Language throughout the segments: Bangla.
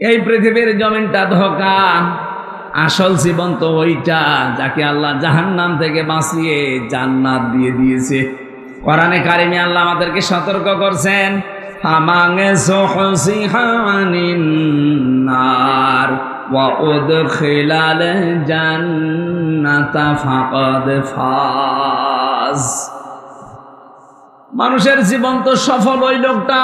এই পৃথিবীর জমিনটা ধোঁকা, আসল জীবন তো ওইটা যাকে আল্লাহ জাহান্নাম থেকে বাঁচিয়ে জান্নাত দিয়ে দিয়েছে। কোরআনে কারিমে আল্লাহ আমাদেরকে সতর্ক করছেন, ফামাঙ্গে সুহসিহানিন নার ওয়া উদখিলাল জান্নাতা ফাকাদ ফাজ। মানুষের জীবন তো সফল ওই লোকটা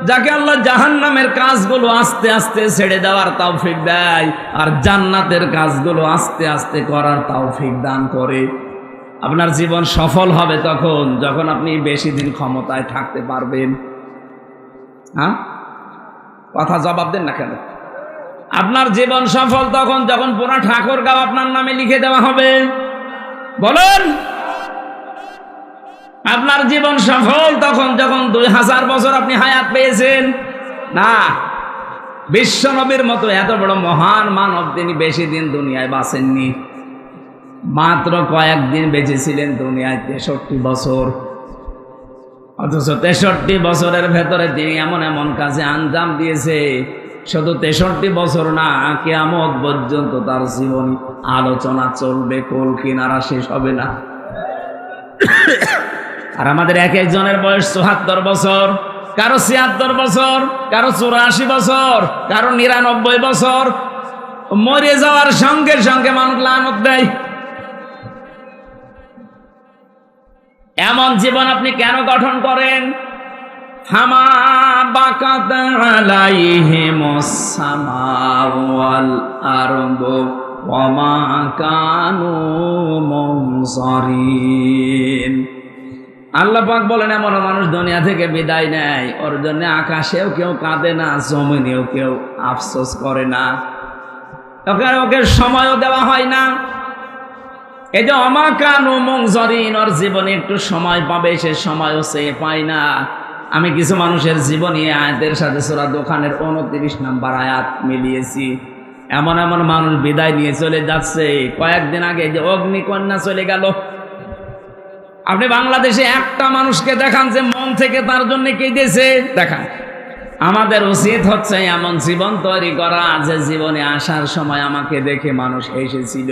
যাকে আল্লাহ জাহান্নামের কাজগুলো আস্তে আস্তে ছেড়ে দেওয়ার তৌফিক দেয় আর জান্নাতের কাজগুলো আস্তে আস্তে করার তৌফিক দান করে। আপনার জীবন সফল হবে তখন যখন আপনি বেশি দিন ক্ষমতায় থাকতে পারবেন। হ্যাঁ, কথা জবাব দেন না কেন? আপনার জীবন সফল তখন যখন পুরো ঠাকুরগাঁও আপনার নামে লিখে দেওয়া হবে। বলেন, আপনার জীবন সফল তখন যখন 2000 বছর আপনি হায়াত পেয়েছেন। না, বিশ্ব নবীর মতো এত বড় মহান মানব তিনি বেশি দিন দুনিয়ায় বাঁচেননি, মাত্র কয়েকদিন বেঁচেছিলেন দুনিয়ায় 63 বছর। অথচ 63 বছরের ভেতরে তিনি এমন এমন কাজে আঞ্জাম দিয়েছে, শুধু 63 বছর না, কিয়ামত পর্যন্ত তার জীবনী আলোচনা চলবে, কোল কিনারা শেষ হবে না। আর আমাদের এক একজনের বয়স 74 বছর, কারো 76 বছর, কারো 84 বছর, কারো 99 বছর। মরে যাওয়ার সঙ্গে সঙ্গে মানুষ লানত দেয়। এমন জীবন আপনি কেন গঠন করেন? ফামা বাকাত আলাইহিমুস সামাউ ওয়াল আরদু ওয়া মা কানু মুনজারিন। আল্লাহ পাক বলেন, এমন মানুষ দুনিয়া থেকে বিদায় নেয়, ওর জন্য আকাশেও কেউ কাঁদে না, জমিনেও কেউ আফসোস করে না, ওকে সময়ও দেওয়া হয় না। এই যে ওয়া মা কানু মুনজারিন, ওর জীবনে একটু সময় পাবে, সে সময়ও সে পায় না। আমি কিছু মানুষের জীবনী আয়াতের সাথে সূরা দোকানের 29 নম্বর আয়াত মিলিয়েছি। এমন এমন মানুষ বিদায় নিয়ে চলে যাচ্ছে। কয়েকদিন আগে যে অগ্নিকন্যা চলে গেল, আপনি বাংলাদেশে একটা মানুষকে দেখান যে মন থেকে তার জন্য কেঁদেছে, দেখান। আমাদের উচিত হচ্ছে এমন জীবন তৈরি করা যে জীবনে আসার সময় আমাকে দেখে মানুষ হেসেছিল,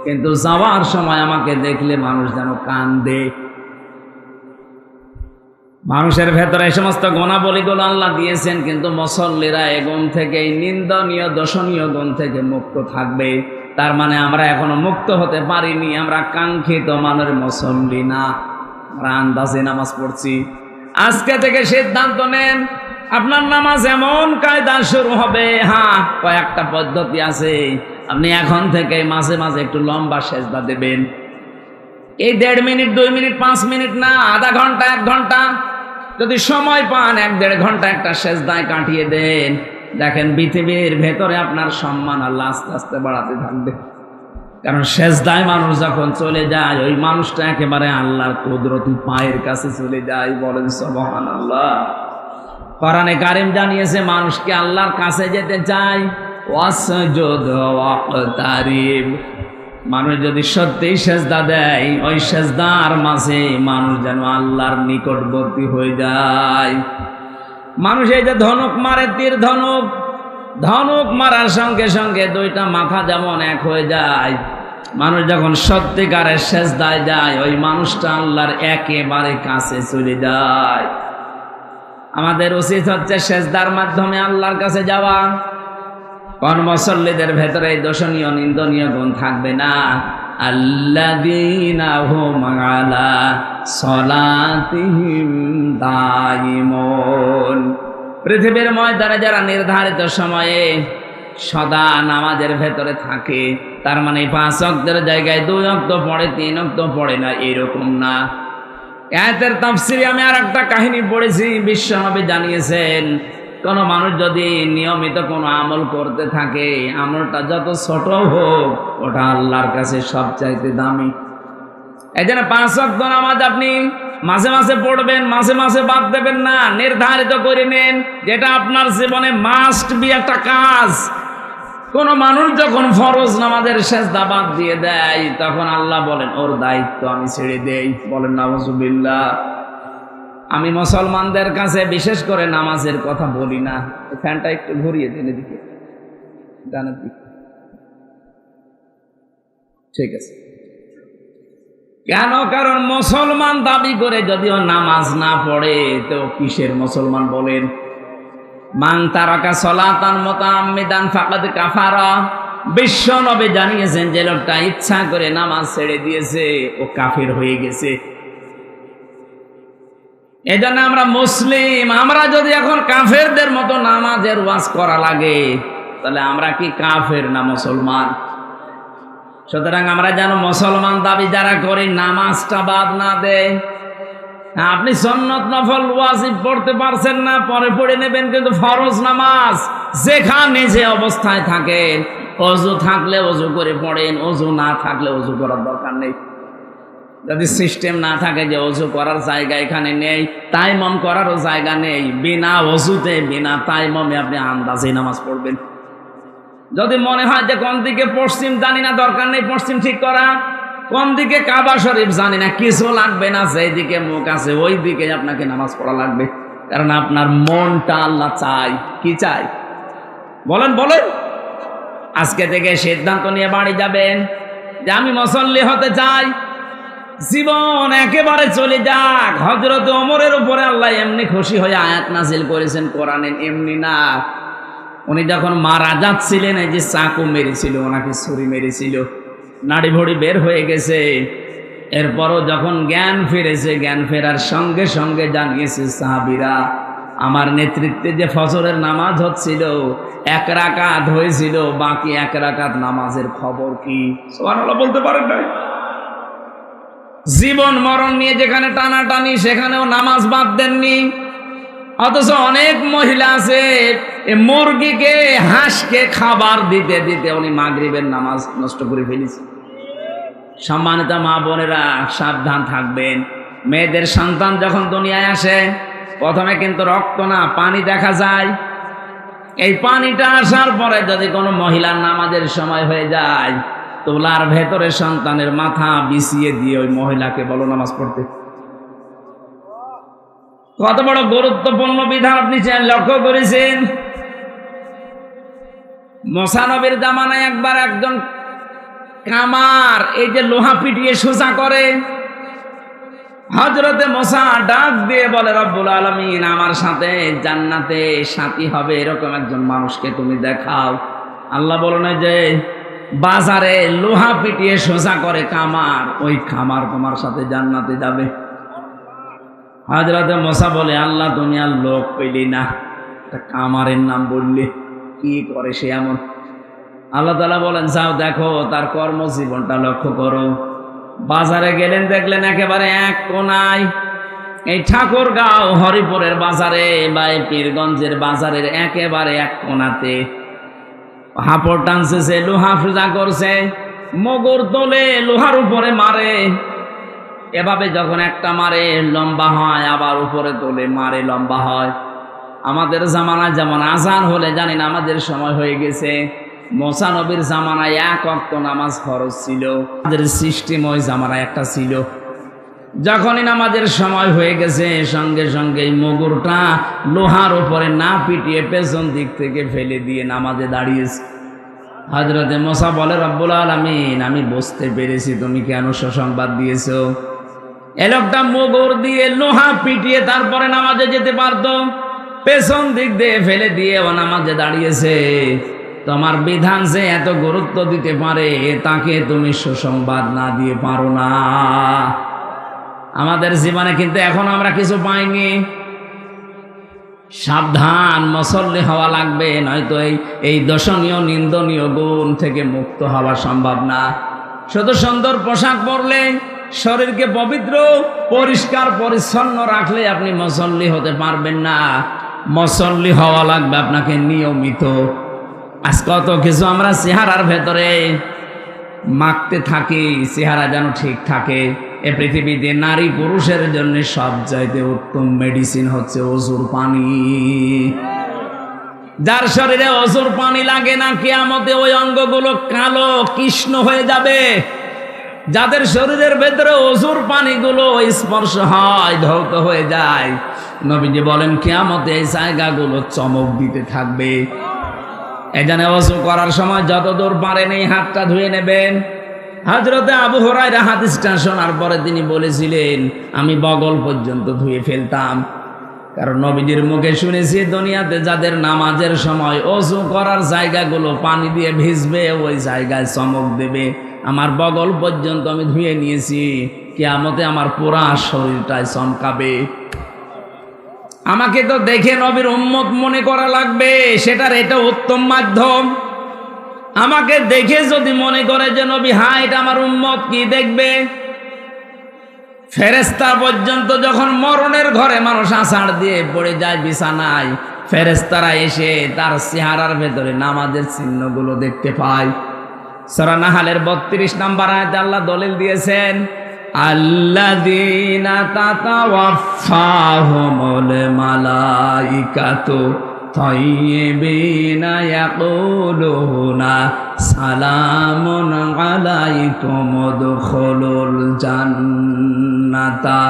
কিন্তু যাওয়ার সময় আমাকে দেখলে মানুষ যেন কান্দে। মানুষের ভেতরে এই সমস্ত গুণাবলীগুলো আল্লাহ দিয়েছেন, কিন্তু মুসল্লিরা এই গুণ থেকে, এই নিন্দনীয় দর্শনীয় গুণ থেকে মুক্ত থাকবে। তার মানে আমরা এখনো মুক্ত হতে পারিনি, আমরা কাঙ্ক্ষিত মানের মুসল্লি না, আমরা আন্দাজে নামাজ পড়ছি। আজকে থেকে সিদ্ধান্ত নেন, আপনার নামাজ এমন কায়দা শুরু হবে। হ্যাঁ, কয়েকটা পদ্ধতি আছে। আপনি এখন থেকে মাঝে মাঝে একটু লম্বা সেজদা দেবেন। এই 1.5 মিনিট, 2 মিনিট, 5 মিনিট না, আধা ঘন্টা, 1 ঘন্টা যদি সময় পান, 1-1.5 ঘন্টা একটা সেজদায় কাটিয়ে দেন। দেখেন পৃথিবীর ভেতরে আপনার সম্মান আল্লাহ আস্তে আস্তে বাড়াতে থাকবে। কারণ সেজদায় মানুষ যখন চলে যায়, ওই মানুষটা একেবারে আল্লাহর কুদরতি পায়ের কাছে চলে যায়। বলেন সুবহানাল্লাহ। কোরআনে কারীম জানিয়েছে, মানুষকে আল্লাহর কাছে যেতে চায়, ওয়াসজুদ ওয়াকতারিব। মানুষ যদি সত্যিই সেজদা দেয়, ওই সেজদার মাঝে মানুষ যেন আল্লাহর নিকটবর্তী হয়ে যায়। মানুষ এই যে ধনুক মারে, তীর ধনুক, ধনুক মারার সঙ্গে সঙ্গে 2টা মাথা যেমন এক হয়ে যায়। মানুষ যখন সত্যিকারের সেজদায় যায়, ওই মানুষটা আল্লাহর একেবারে কাছে চলে যায়। আমাদের উচিত হচ্ছে সেজদার মাধ্যমে আল্লাহর কাছে যাওয়া। কোন মুসল্লিদের ভেতরে দোষণীয় নিন্দনীয় গুণ থাকবে না? আল্লাযীনা হুম আলা সলাতিহিম দায়িমুন। পৃথিবীর ময়দানে যারা নির্ধারিত সময়ে সদা নামাজের ভেতরে থাকে, তার মানে 5 ওয়াক্তের জায়গায় 2 ওয়াক্ত পড়ে, 3 ওয়াক্ত পড়ে না, এরকম না। আয়াতের তাফসীরে আমি আর একটা কাহিনী পড়েছি। বিশ্বনবী জানিয়েছেন, কোন মানুষ যদি নিয়মিত কোনো আমল করতে থাকে, আমলটা যত ছোট হোক, ওটা আল্লাহর কাছে সবচাইতে দামি। এই জন্য 5 ওয়াক্ত নামাজ আপনি মাঝে মাঝে পড়বেন, মাঝে মাঝে বাদ দেবেন না। নির্ধারিত করে নেন, যেটা আপনার জীবনে মাস্ট বি একটা কাজ। কোন মানুষ যখন ফরজ নামাজের সেজদা বাদ দিয়ে দেয়, তখন আল্লাহ বলেন, ওর দায়িত্ব আমি ছেড়ে দেই। বলেন নাউযুবিল্লাহ। আমি মুসলমানদের কাছে বিশেষ করে নামাজের কথা বলি না। ফ্যানটা একটু ঘুরিয়ে দিন এদিকে। ডানের দিক। ঠিক আছে, কেন? কারণ মুসলমান দাবি করে যদিও নামাজ না পড়ে, তো কিসের মুসলমান বলেন? মান তারাকা সালাতান মুতাআম্মিদান ফাকাদ কাফারা। বিশ্ব নবী জানিয়েছেন যে লোকটা ইচ্ছা করে নামাজ ছেড়ে দিয়েছে ও কাফের হয়ে গেছে। এজন্য আমরা মুসলিম, আমরা যদি এখন কাফেরদের মতো নামাজের ওয়াজ করা লাগে, তাহলে আমরা কি কাফের না মুসলমান? সুতরাং আমরা যেন মুসলমান দাবি যারা করি নামাজটা বাদ না দেয়। আপনি সুন্নত নফল ওয়াজিব পড়তে পারছেন না, পরে পড়ে নেবেন, কিন্তু ফরজ নামাজ যেখানে যে অবস্থায় থাকেন, ওযু থাকলে ওযু করে পড়েন, ওযু না থাকলে ওযু করার দরকার নেই। যদি সিস্টেম না থাকে যে ওযু করার জায়গা এখানে নেই, তায়াম্মুম করারও জায়গা নেই, বিনা ওযুতে বিনা তায়াম্মুমে আপনি আন্দাজে নামাজ পড়বেন। যদি মনে হয় যে কোন দিকে পশ্চিম জানি না, দরকার নেই পশ্চিম ঠিক করা, কোন দিকে কাবা শরীফ জানি না, কিছু লাগবে না, যেই দিকে মুখ আছে ওই দিকে আপনাকে নামাজ পড়া লাগবে। কারণ আপনার মনটা আল্লাহ চাই। কি চাই বলেন বলেন? আজকে থেকে সিদ্ধান্ত নিয়ে বাড়ি যাবেন যে আমি মুসল্লি হতে চাই। জীবন একেবারে চলে যাক। হযরত ওমরের উপরে আল্লাহ এমনি খুশি হয়ে আয়াত নাযিল করেছেন কোরআনে, এমনি না। উনি যখন মারা যাচ্ছিলেন, এই যে চাকু মেরেছিল, ওনাকে ছুরি মেরেছিল, নাড়ি ভড়ি বের হয়ে গেছে। এরপরও যখন জ্ঞান ফিরেছে, জ্ঞান ফেরার সঙ্গে সঙ্গে জানিয়েছে সাহাবীরা, আমার নেতৃত্বে যে ফজরের নামাজ হচ্ছিল, 1 রাকাত হয়েছিল, বাকি 1 রাকাত নামাজের খবর কি? সুবহানাল্লাহ বলতে পারেন না? জীবন মরণ নিয়ে যেখানে টানাটানি, সেখানেও নামাজ বাদ দেননি। অথচ অনেক মহিলা আছে মুরগিকে হাঁসকে খাবার দিতে দিতে উনি মাগরিবের নামাজ নষ্ট করে ফেলেছে। সম্মানিত মা বোনেরা, সাবধান থাকবেন। মেয়েদের সন্তান যখন দুনিয়ায় আসে, প্রথমে কিন্তু রক্ত না, পানি দেখা যায়। এই পানিটা আসার পরে যদি কোনো মহিলার নামাজের সময় হয়ে যায়, তোলার ভেতরে সন্তানের মাথা বিছিয়ে দিয়ে ওই মহিলাকে বলো নামাজ পড়তে। কত বড় গুরুত্বপূর্ণ বিধান আপনি লক্ষ্য করেছেন? মুসা নবীর জামানায় একবার একজন কামার এই যে লোহা পিটিয়ে সোজা করে, হযরতে মুসা ডাক দিয়ে বলে, রব্বুল আলামিন আমার সাথে জান্নাতে সাথী হবে এরকম একজন মানুষকে তুমি দেখাও। আল্লাহ বলেন যে বাজারে লোহা পিটিয়ে সোজা করে কামার, ওই কামার তোমার সাথে জান্নাতে যাবে। হযরতে মুসা বলে, আল্লাহ তুমি আর লোক পেলি না, কামারের নাম বললি, কি করে সে এমন? আল্লাহ তাআলা বলেন, যাও দেখো তার কর্মজীবনটা লক্ষ্য করো। বাজারে গেলেন, দেখলেন একেবারে এক কোনায়, এই ঠাকুরগাঁও হরিপুরের বাজারে বা পীরগঞ্জের বাজারের একেবারে এক কোনাতে হাপড় টানছে, সে লোহা পূজা করছে, মগর তোলে লোহার উপরে মারে। এভাবে যখন একটা মারে লম্বা হয়, আবার উপরে তোলে মারে লম্বা হয়। আমাদের জামানায় যেমন আজান হলে জানি না আমাদের সময় হয়ে গেছে, মুসা নবীর জামানায় 1 ওয়াক্ত নামাজ ফরজ ছিল। আমাদের সিস্টেম ওই জামানায় একটা ছিল। যখনই নামাজের সময় হয়ে গেছে, সঙ্গে সঙ্গে এই মগুরটা লোহার উপরে না পিটিয়ে পেছন দিক থেকে ফেলে দিয়ে নামাজে দাঁড়িয়েছে। হযরতে মুসা বলে, রব্বুল আলামিন আমি বুঝতে পেরেছি তুমি কেন সুসংবাদ দিয়েছো। এ লোকটা মগুর দিয়ে লোহা পিটিয়ে তারপরে নামাজে যেতে পারতো, পেছন দিক দিয়ে ফেলে দিয়ে ও নামাজে দাঁড়িয়েছে। তোমার বিধান যে এত গুরুত্ব দিতে পারে, তাকে তুমি সুসংবাদ না দিয়ে পারো না। আমাদের জীবনে কিন্তু এখন আমরা কিছু পাইনি। সাবধান, মুসল্লি হওয়া লাগবে, নয়তো এই দর্শনীয় নিন্দনীয় গুণ থেকে মুক্ত হওয়া সম্ভব না। শুধু সুন্দর পোশাক পরলে, শরীরকে পবিত্র পরিষ্কার পরিচ্ছন্ন রাখলে আপনি মুসল্লি হতে পারবেন না। মুসল্লি হওয়া লাগবে আপনাকে নিয়মিত। আজ কত কিছু আমরা চেহারার ভেতরে মাখতে থাকি, চেহারা যেন ঠিক থাকে। এ পৃথিবীতে নারী পুরুষের জন্য সবচাইতে উত্তম মেডিসিন হচ্ছে অজুর পানি। যার শরীরে অজুর পানি লাগে না, কিয়ামতে ওই অঙ্গগুলো কালো কৃষ্ণ হয়ে যাবে। যাদের শরীরের ভেতরে অজুর পানিগুলো স্পর্শ হয়, ধৌত হয়ে যায়, নবীজি বলেন কিয়ামতে এই জায়গাগুলো চমক দিতে থাকবে। এই জন্য ওযু করার সময় যতদূর পারেন এই হাতটা ধুয়ে নেবেন। হযরতে আবু হুরায়রা হাদিসটা শোনার পরে তিনি বলেছিলেন, আমি বগল পর্যন্ত ধুয়ে ফেলতাম। কারণ নবীজির মুখে শুনেছি, দুনিয়াতে যাদের নামাজের সময় ওযু করার জায়গাগুলো পানি দিয়ে ভিজবে, ওই জায়গায় চমক দেবে। আমার বগল পর্যন্ত আমি ধুয়ে নিয়েছি, কিয়ামতে আমার পুরা শরীরটাই চমকাবে। আমাকে তো দেখে নবীর উম্মত মনে করা লাগবে, সেটার এটা উত্তম মাধ্যম। আমাকে দেখে যদি মনে করে যে নবী হ্যাঁ এটা আমার উম্মত, কি দেখবে? ফেরেশতা পর্যন্ত যখন মরণের ঘরে মানুষ আছাড় দিয়ে পড়ে যায় বিছানায়, ফেরেশতারা এসে তার চেহারার ভেতরে নামাজের চিহ্নগুলো দেখতে পায়। সূরা নাহলের 32 নম্বর আয়াতে আল্লাহ দলিল দিয়েছেন, আল্লাযীনা তাতাওয়াফাহুমুল মালাইকাতু তাইয়্যিবিনা ইয়াকুলুনা সালামুন আলাইকুম উদখুলুল জান্নাতা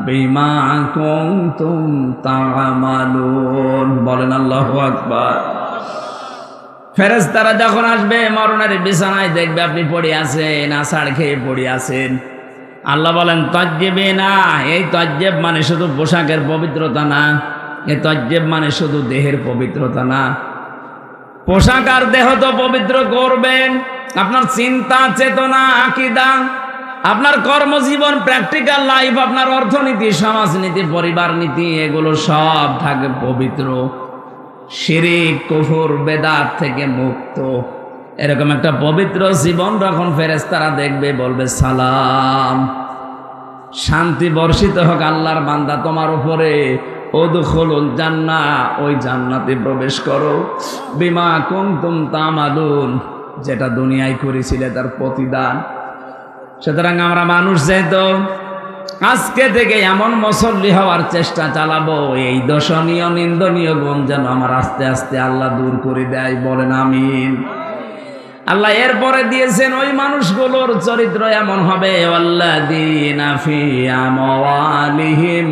বিমা কুনতুম তা'মালুন। বলেন আল্লাহু আকবার। ফেরেশতারা যখন আসবে মরণের বিছানায়, দেখবে আপনি পড়ে আছেন, আছাড় খেয়ে পড়ে আছেন। আল্লাহ বলেন তাইয়্যিবিনা, এই তাইয়্যিব মানে শুধু পোশাকের পবিত্রতা না, এই তাইয়্যিব মানে শুধু দেহের পবিত্রতা না। পোশাক আর দেহ তো পবিত্র করবেন, আপনার চিন্তা চেতনা আকীদা, আপনার কর্মজীবন, প্র্যাকটিক্যাল লাইফ, আপনার অর্থনীতি, সমাজনীতি, পরিবার নীতি, এগুলো সব থাকে পবিত্র, শিরিক কুফর বেদাত থেকে মুক্ত। এরকম একটা পবিত্র জীবন যখন ফেরেশতারা দেখবে, বলবে সালাম, শান্তি বর্ষিত হোক আল্লাহর বান্দা তোমার উপরে, উদখুলুল জান্নাহ, ওই জান্নাতে প্রবেশ করো, বিমা কুনতুম তা'মালুন, যেটা দুনিয়ায় করেছিলে তার প্রতিদান। সুতরাং আমরা মানুষ যেহেতু আজকে থেকে এমন মুসল্লি হওয়ার চেষ্টা চালাবো, এই দর্শনীয় নিন্দনীয় গুণ যেন আমার আস্তে আস্তে আল্লাহ দূর করে দেয়। বলেন আমিন। আল্লাহ এরপরে দিয়েছেন ওই মানুষগুলোর চরিত্র এমন হবে, ওয়াল্লাযীনা ফি আমওয়ালিহিম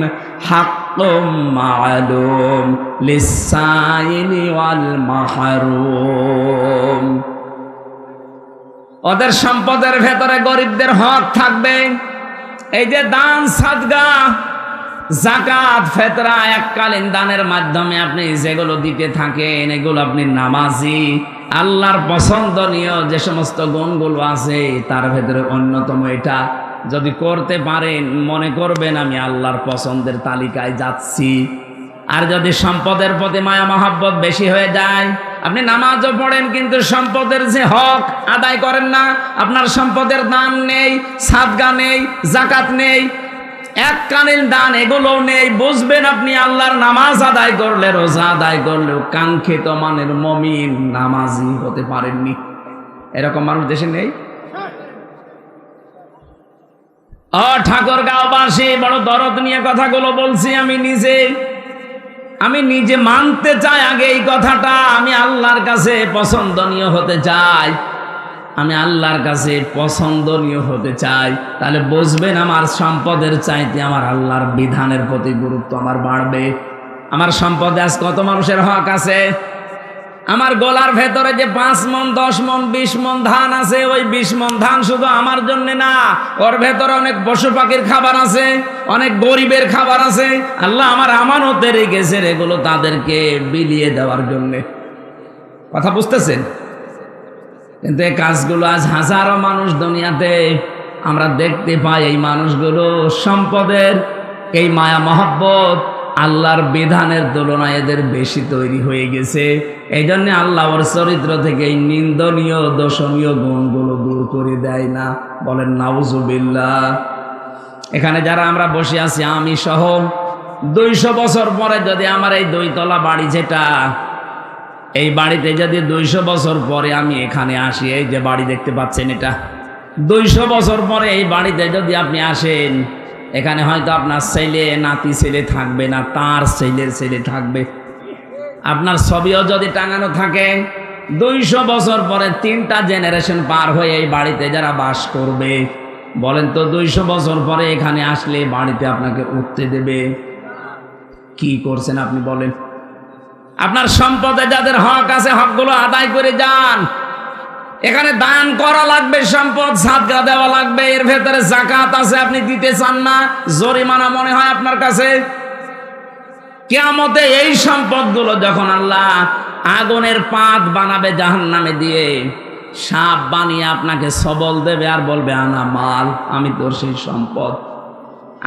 হাক্কুম মা'লুম লিস-সাইলি ওয়াল মাহরুম। ওদের সম্পদের ভেতরে গরিবদের হক থাকবে। এই যে দান, সাদকা, যাকাত, ফিতরা, এককালীন দানের মাধ্যমে আপনি যেগুলো দিতে থাকেন, এগুলো আপনি নামাজি, আল্লাহর পছন্দনীয় যে সমস্ত গুণগুলো আছে তার ভেতরে অন্যতম এটা। যদি করতে পারেন, মনে করবেন আমি আল্লাহর পছন্দের তালিকায় যাচ্ছি। আর যদি সম্পদের প্রতি মায়া মহব্বত বেশি হয়ে যায়, আপনি নামাজও পড়েন কিন্তু সম্পদের যে হক আদায় করেন না, আপনার সম্পদের দান নেই, সাদকা নেই, যাকাত নেই, এককালীন দান এগুলোও নেই, বুঝবেন আপনি আল্লাহর নামাজ আদায় করলে, রোজা আদায় করলেও কাঙ্ক্ষিত মানের মুমিন নামাজি হতে পারেননি। এরকম মানুষ দেশে নেই। ঠাকুরগাঁওবাসী, বড় দরদ নিয়ে কথাগুলো বলছি। আমি নিজে মানতে চাই আগে এই কথাটা, আমি আল্লাহর কাছে পছন্দনীয় হতে চাই, আমি আল্লাহর কাছে পছন্দনীয় হতে চাই। তাহলে বুঝবেন আমার সম্পদের চাইতে আমার আল্লাহর বিধানের প্রতি গুরুত্ব আমার বাড়বে। আমার সম্পদে আজ কত মানুষের হক আছে? আমার গলার ভেতরে যে 5 মণ 10 মণ 20 মণ ধান আছে, ওই 20 মণ ধান শুধু আমার জন্য না, ওর ভেতরে অনেক পশু পাখির খাবার আছে, অনেক গরিবের খাবার আছে। আল্লাহ আমার আমানতে রেখেছেন এগুলো তাদেরকে বিলিয়ে দেওয়ার জন্য। কথা বুঝতেছেন? কিন্তু এই কাজগুলো আজ হাজারো মানুষ দুনিয়াতে আমরা দেখতে পাই, এই মানুষগুলো সম্পদের এই মায়া মহব্বত আল্লাহর বিধানের তুলনায় এদের বেশি তৈরি হয়ে গেছে। এই জন্য আল্লাহ ওর চরিত্র থেকে এই নিন্দনীয় দোষণীয় গুণগুলো দূর করে দেয় না। বলেন নাউজুবিল্লাহ। এখানে যারা আমরা বসে আছি, আমি সহ 200 বছর পরে যদি আমার এই 2 তলা বাড়ি, যেটা এই বাড়িতে যদি 200 বছর পরে আমি এখানে আসি, এই যে বাড়ি দেখতে পাচ্ছেন, এটা 200 বছর পরে এই বাড়িতে যদি আপনি আসেন, এখানে হয়তো আপনার ছেলে নাতি ছেলে থাকবে না, তার ছেলের ছেলে থাকবে। আপনার ছবিও যদি টাঙানো থাকে, 200 বছর পরে 3টা জেনারেশন পার হয়ে এই বাড়িতে যারা বাস করবে, বলেন তো 200 বছর পরে এখানে আসলে বাড়িতে আপনাকে উঠতে দেবে? কি করছেন আপনি বলেন? আপনার সম্পদে যাদের হক আছে হকগুলো আদায় করে যান। এখানে দান করা লাগবে, সম্পদ সাদকা দেওয়া লাগবে, এর ভেতরে যাকাত আছে, আপনি দিতে চান না, জরিমানা মনে হয় আপনার কাছে। কিয়ামতে এই সম্পদগুলো যখন আল্লাহ আগুনের পাত বানাবে জাহান্নামে দিয়ে, সাপ বানিয়ে আপনাকে সবল দেবে আর বলবে আনা মাল, আমি তোর সেই সম্পদ।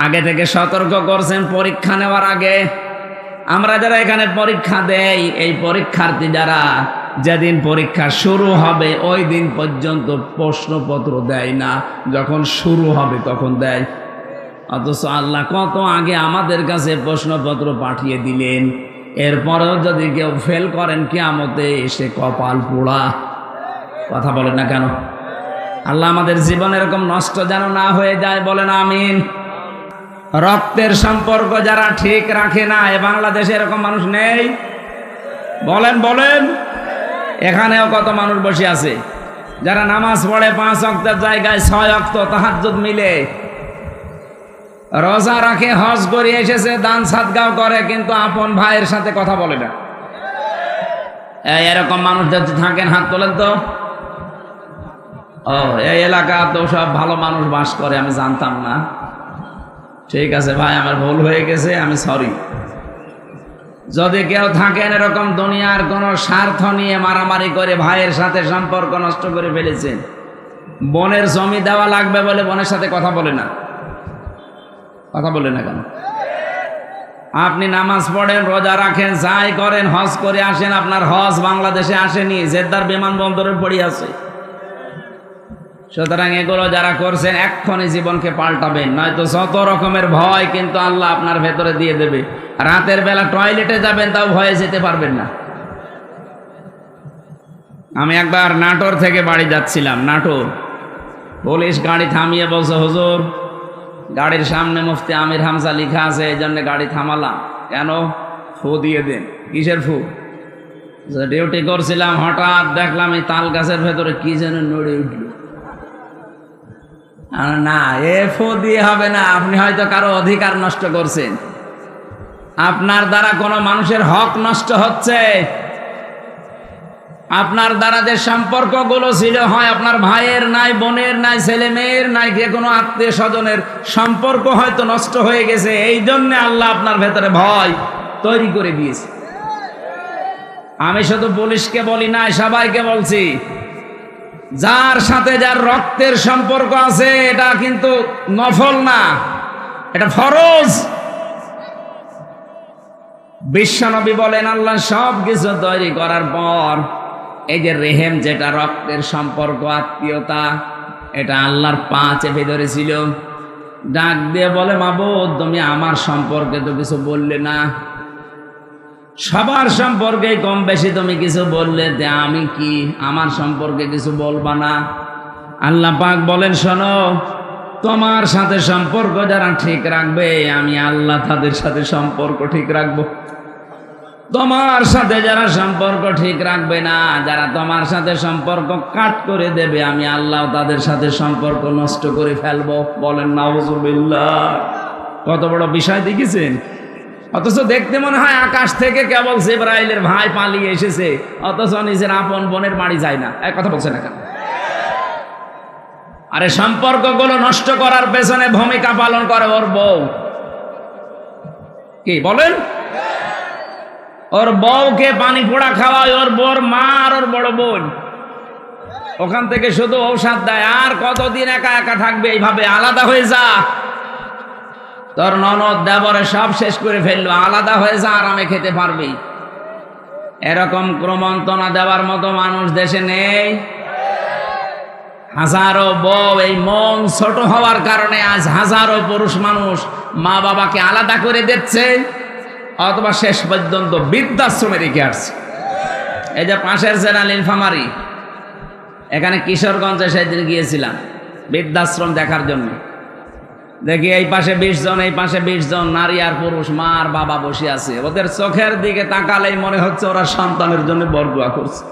আগে থেকে সতর্ক করছেন পরীক্ষা নেওয়ার আগে। আমরা যারা এখানে পরীক্ষা দেই, এই পরীক্ষার্থী যারা, যেদিন পরীক্ষা শুরু হবে ওই দিন পর্যন্ত প্রশ্নপত্র দেয় না, যখন শুরু হবে তখন দেয়। অথচ আল্লাহ কত আগে আমাদের কাছে প্রশ্নপত্র পাঠিয়ে দিলেন। এরপরেও যদি কেউ ফেল করেন কিয়ামতে এসে কপাল পোড়া। কথা বলেন না কেন? আল্লাহ আমাদের জীবন এরকম নষ্ট যেন না হয়ে যায়, বলেন আমিন। রক্তের সম্পর্ক যারা ঠিক রাখে না, এ বাংলাদেশে এরকম মানুষ নেই? বলেন বলেন। এখানেও কত মানুষ বসে আছে যারা নামাজ পড়ে 5 ওয়াক্তের জায়গায় 6 ওয়াক্ত তাহাজ্জুদ মিলে, রোজা রাখে, হজ করে এসেছে, দান সাদগাও করে, কিন্তু আপন ভাইয়ের সাথে কথা বলে না। এরকম মানুষ যদি থাকেন হাত তোলেন তো। ও, এই এলাকা তো সব ভালো মানুষ বাস করে, আমি জানতাম না। ঠিক আছে ভাই, আমার ভুল হয়ে গেছে, আমি সরি। যদি কেউ থাকেন এরকম দুনিয়ার কোনো স্বার্থ নিয়ে মারামারি করে ভাইয়ের সাথে সম্পর্ক নষ্ট করে ফেলেছেন, বোনের জমি দেওয়া লাগবে বলে বোনের সাথে কথা বলে না। কথা বলে না কেন? আপনি নামাজ পড়েন, রোজা রাখেন, যাই করেন, হজ করে আসেন, আপনার হজ বাংলাদেশে আসেনি, জেদ্দার বিমানবন্দরে পড়ে আছে। সুতরাং এগুলো যারা করছেন এক্ষুনি জীবনকে পাল্টাবেন, নয়তো যত রকমের ভয় কিন্তু আল্লাহ আপনার ভেতরে দিয়ে দেবে। রাতের বেলা টয়লেটে যাবেন, তাও ভয়ে যেতে পারবেন না। আমি একবার নাটোর থেকে বাড়ি যাচ্ছিলাম, নাটোর, পুলিশ গাড়ি থামিয়ে বলছে, হুজুর গাড়ির সামনে মুফতি আমির হামজা লেখা আছে, এই জন্য গাড়ি থামালাম। কেন? ফু দিয়ে দেন। কিসের ফু? ডিউটি করছিলাম, হঠাৎ দেখলাম এই তাল গাছের ভেতরে কি যেন নড়ে উঠল। না, এ ফু দিয়ে হবে না, আপনি হয়তো কারো অধিকার নষ্ট করছেন, আপনার দ্বারা কোনো মানুষের হক নষ্ট হচ্ছে। আপনার দ্বারা যে সম্পর্কগুলো ছিল, হয় আপনার ভাইয়ের নাই, বোনের নাই, ছেলে মেয়ের নাই, যে কোনো আত্মীয় স্বজনের সম্পর্ক হয়তো নষ্ট হয়ে গেছে। এই জন্য আল্লাহ আপনার ভেতরে ভয় তৈরি করে দিয়েছে। আমি শুধু পুলিশকে বলি না, সবাইকে বলছি, যার সাথে যার রক্তের সম্পর্ক আছে এটা কিন্তু নফল না, এটা ফরজ। বিশ্বনবী বলেন, আল্লাহ সব কিছু তৈরি করার পর এই যে রেহেম, যেটা রক্তের সম্পর্ক, আত্মীয়তা, এটা আল্লাহর পা চেপে ধরেছিল। ডাক দিয়ে বলে, মাবুদ তুমি আমার সম্পর্কে তো কিছু বললে না, সবার সম্পর্কে কম বেশি তুমি কিছু বললে, যে আমি কি আমার সম্পর্কে কিছু বলবা না? আল্লাহ পাক বলেন, শোনো, তোমার সাথে সম্পর্ক যারা ঠিক রাখবে, আমি আল্লাহ তাদের সাথে সম্পর্ক ঠিক রাখবো। তোমার সাথে যারা সম্পর্ক ঠিক রাখবে না, যারা তোমার সাথে সম্পর্ক কাট করে দেবে, আমি আল্লাহ তাদের সাথে সম্পর্ক নষ্ট করে ফেলবো। বলেন নাউজুবিল্লাহ। কত বড় বিষয় দেখেছেন? অথচ দেখতে মনে হয় আকাশ থেকে কেবল জিবরাইলের ভাই পালিয়ে এসেছে, অথচ নিজের আপন বোনের বাড়ি যায় না। এক কথা বলছে না কেন? আরে সম্পর্কগুলো নষ্ট করার পেছনে ভূমিকা পালন করে ওর বউ। কি বলেন? ওর বউকে পানি পোড়া খাওয়ায় ওর বউর মা আর ওর বড় বোন। ওখান থেকে শুধু ঔষধ দেয়, আর কতদিন একা একা থাকবে এইভাবে? আলাদা হয়ে যা, তোর ননদ দেবরে সব শেষ করে ফেললো, আলাদা হয়ে যা, আরামে খেতে পারবি। এরকম ক্রমন্তনা দেওয়ার মতো মানুষ দেশে নেই। হাজারো বউ এই মন ছোট হওয়ার কারণে আজ হাজারো পুরুষ মানুষ মা বাবাকে আলাদা করে দিচ্ছে, অথবা শেষ পর্যন্ত বৃদ্ধাশ্রমে রেখে আসছে। এই যে পাশের জেলা নীলফামারী, এখানে কিশোরগঞ্জে সেদিন গিয়েছিলাম বৃদ্ধাশ্রম দেখার জন্য। দেখি এই পাশে 20 জন, এই পাশে 20 জন নারী আর পুরুষ, মা আর বাবা বসে আছে। ওদের চোখের দিকে তাকালেই মনে হচ্ছে ওরা সন্তানের জন্য বরদোয়া করছে,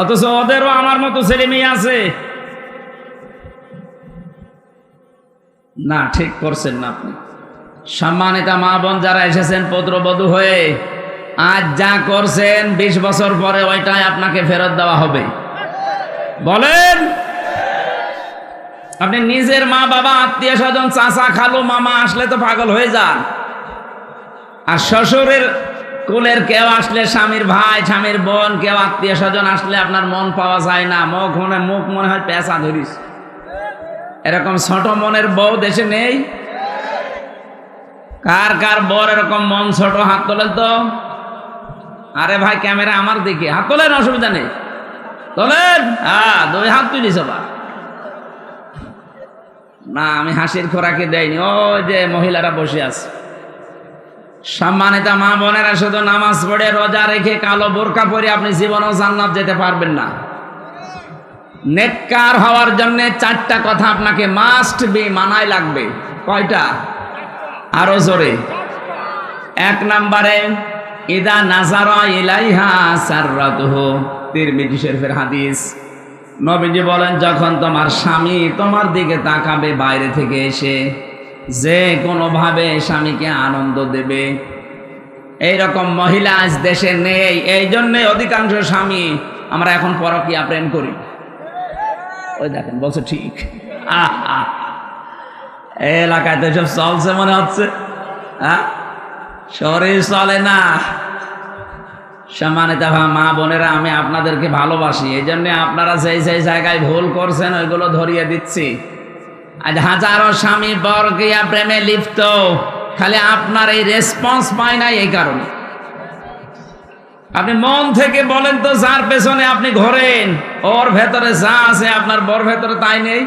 অথচ ওদেরও আমার মতো ছেলে মেয়ে আছে। না, ঠিক করছেন না আপনি। সম্মানিত মা বোন যারা এসেছেন পুত্রবধূ হয়ে, আজ যা করছেন 20 বছর পরে ওইটাই আপনাকে ফেরত দেওয়া হবে। বলেন, আপনি নিজের মা বাবা আত্মীয় স্বজন চাচা খালু মামা আসলে তো পাগল হয়ে যান, আর শ্বশুরের কুলের কেউ আসলে, স্বামীর ভাই স্বামীর বোন কেউ আত্মীয় স্বজন আসলে আপনার মন পাওয়া যায় না, মুখ মনে হয় পেঁচা ধরিস। এরকম ছোট মনের বউ দেশে নেই? কার কার বর এরকম মন ছোট, হাত তোলেন তো। আরে ভাই, ক্যামেরা আমার দিকে, হাত তোলেন, অসুবিধা নেই, তোলেন। হ্যাঁ, 2 হাত তুলিস আবার না, আমি হাসির খোরাকি দেয়নি। ওই যে মহিলারা বসে আছে। সম্মানিত মা বোনেরা, শুধু নামাজ পড়ে রোজা রেখে কালো বোরকা পরে আপনি জীবনেও জান্নাত যেতে পারবেন না। নেককার হওয়ার জন্য 4টা কথা আপনাকে মাস্ট বি মানায় লাগবে। কয়টা? আরো জোরে। 1 নম্বরে, ইদা নাজারা ইলাইহা সাররাতুহু, তিরমিজি শরীফের হাদিস। নবীজি বলেন, যখন তোমার স্বামী তোমার দিকে তাকাবে বাইরে থেকে এসে, যে কোনোভাবে স্বামীকে আনন্দ দেবে, এইরকম মহিলা আজ দেশে নেই। এই জন্যে অধিকাংশ স্বামী আমরা এখন পরকীয়া প্রেম করি। ওই দেখেন, বলছে ঠিক। এই এলাকায় তো সব চলছে মনে হচ্ছে, হ্যাঁ, শরীর চলে না। সম্মানিত মা বোনেরা, আমি আপনাদেরকে ভালোবাসি, এই জন্য আপনারা যেই জায়গায় ভুল করছেন ওইগুলো ধরিয়ে দিচ্ছি। আজ হাজারো স্বামী পরকীয়া প্রেমে লিপ্ত, খালি আপনার এই রেসপন্স পায় না। এই কারণে আপনি মন থেকে বলেন তো, যার পেছনে আপনি ঘোরেন ওর ভেতরে যা আছে আপনার বর ভেতরে তাই নেই,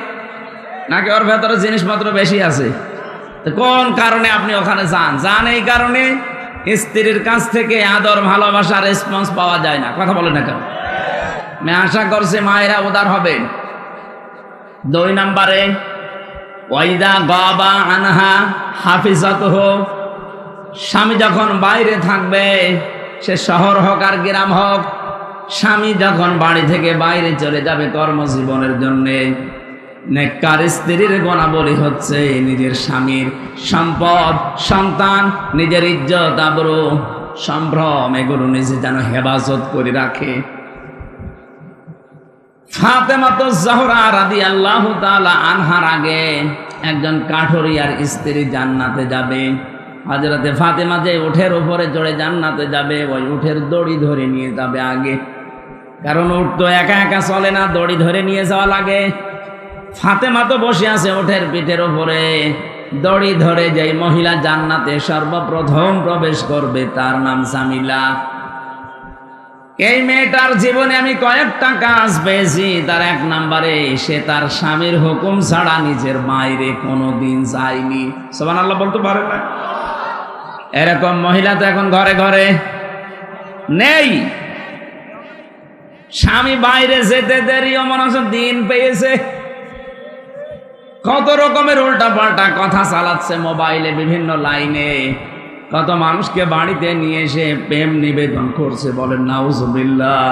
নাকি ওর ভেতরে জিনিসপত্র বেশি আছে? তো কোন কারণে আপনি ওখানে যান? এই কারণে স্ত্রীর কাছ থেকে আদর ভালোবাসা রেসপন্স পাওয়া যায় না। কথা বলেন না কেন? আমি আশা করছি মায়েরা উদার হবেন। 2 নম্বরে, ওয়াইদা গাবা আনহা হাফিজাতুহু, স্বামী যখন বাইরে থাকবে, সে শহর হোক আর গ্রাম হোক, স্বামী যখন বাড়ি থেকে বাইরে চলে যাবে কর্মজীবনের জন্যে, নেককার স্ত্রীর গুণাবলী হচ্ছে নিজের স্বামীর সম্পদ, সন্তান, নিজের ইজ্জত, আবরু, সম্ভ্রম, এগুলো নিজে যেন হেফাজত করে রাখে। ফাতেমাতুজ জাহরা রাদিয়াল্লাহু তাআলা আনহার আগে একজন কাঠুরিয়ার স্ত্রী জান্নাতে যাবে। হযরতে ফাতেমা যে উঠের উপরে চড়ে জান্নাতে যাবে, ওই উঠের দড়ি ধরে নিয়ে যাবে আগে, কারণ উঠ তো একা একা চলে না, দড়ি ধরে নিয়ে যাওয়া লাগে। ফাতেমা তো বসে আছে উঠের পিঠের উপরে, দড়ি ধরে যেই মহিলা জান্নাতে সর্বপ্রথম প্রবেশ করবে তার নাম জামিলা। এই মেয়েটার জীবনে আমি কয়েকটা কাজ পেয়েছি। তার 1 নম্বরে, সে তার স্বামীর হুকুম ছাড়া নিজের বাইরে কোনোদিন যায়নি। সুবহানাল্লাহ বলতে পারে না? এরকম মহিলা তো এখন ঘরে ঘরে নেই। স্বামী বাইরে যেতে দেরিও মনে হচ্ছে দিন পেয়েছে। কত রকমের উল্টা পাল্টা কথা চালাচ্ছে মোবাইলে, বিভিন্ন লাইনে। কত মানুষকে বাড়িতে নিয়ে এসে প্রেম নিবেদন করছে, বলেন নাউজুবিল্লাহ।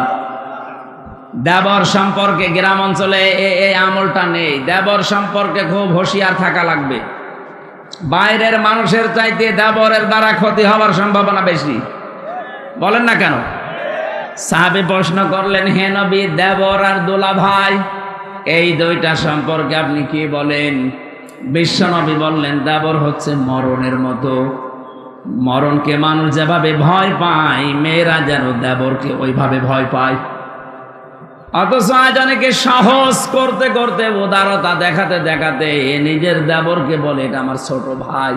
দেবর সম্পর্কে গ্রাম অঞ্চলে এই আমলটা নেই। দেবর সম্পর্কে খুব হুঁশিয়ার থাকা লাগবে। বাইরের মানুষের চাইতে দেবরের দ্বারা ক্ষতি হওয়ার সম্ভাবনা বেশি। বলেন না কেন? সাহাবী প্রশ্ন করলেন, হে নবী, দেবর আর দোলা ভাই এই 2টা সম্পর্কে আপনি কি বলেন? বিশ্ব নবী বললেন, দেবর হচ্ছে মরণের মতো। মরণকে মানুষ যেভাবে ভয় পায়, মেয়েরা যেন দেবরকে ওইভাবে ভয় পায়। অথচ আজ অনেকে সাহস করতে করতে, উদারতা দেখাতে দেখাতে নিজের দেবরকে বলে এটা আমার ছোট ভাই।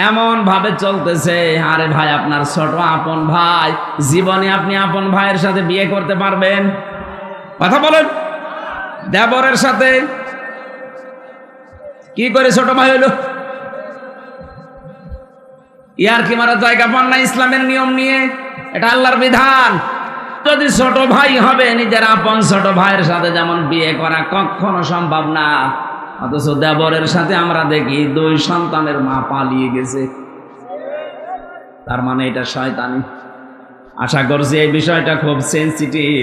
এমন ভাবে চলতেছে। আরে ভাই, আপনার ছোট আপন ভাই, জীবনে আপনি আপন ভাইয়ের সাথে বিয়ে করতে পারবেন? কথা বলেন। দেবরের সাথে কি করে ছোট ভাই হইল? ইয়ার কি মারা জায়গা পান না ইসলামের নিয়ম নিয়ে? এটা আল্লাহর বিধান। যদি ছোট ভাই হবে, নিজের আপন ছোট ভাইয়ের সাথে যেমন বিয়ে করা কখনো সম্ভব না, অথচ দেবরের সাথে আমরা দেখি 2 সন্তানের মা পালিয়ে গেছে। তার মানে এটা শয়তানি। আশা করছি এই বিষয়টা খুব সেন্সিটিভ।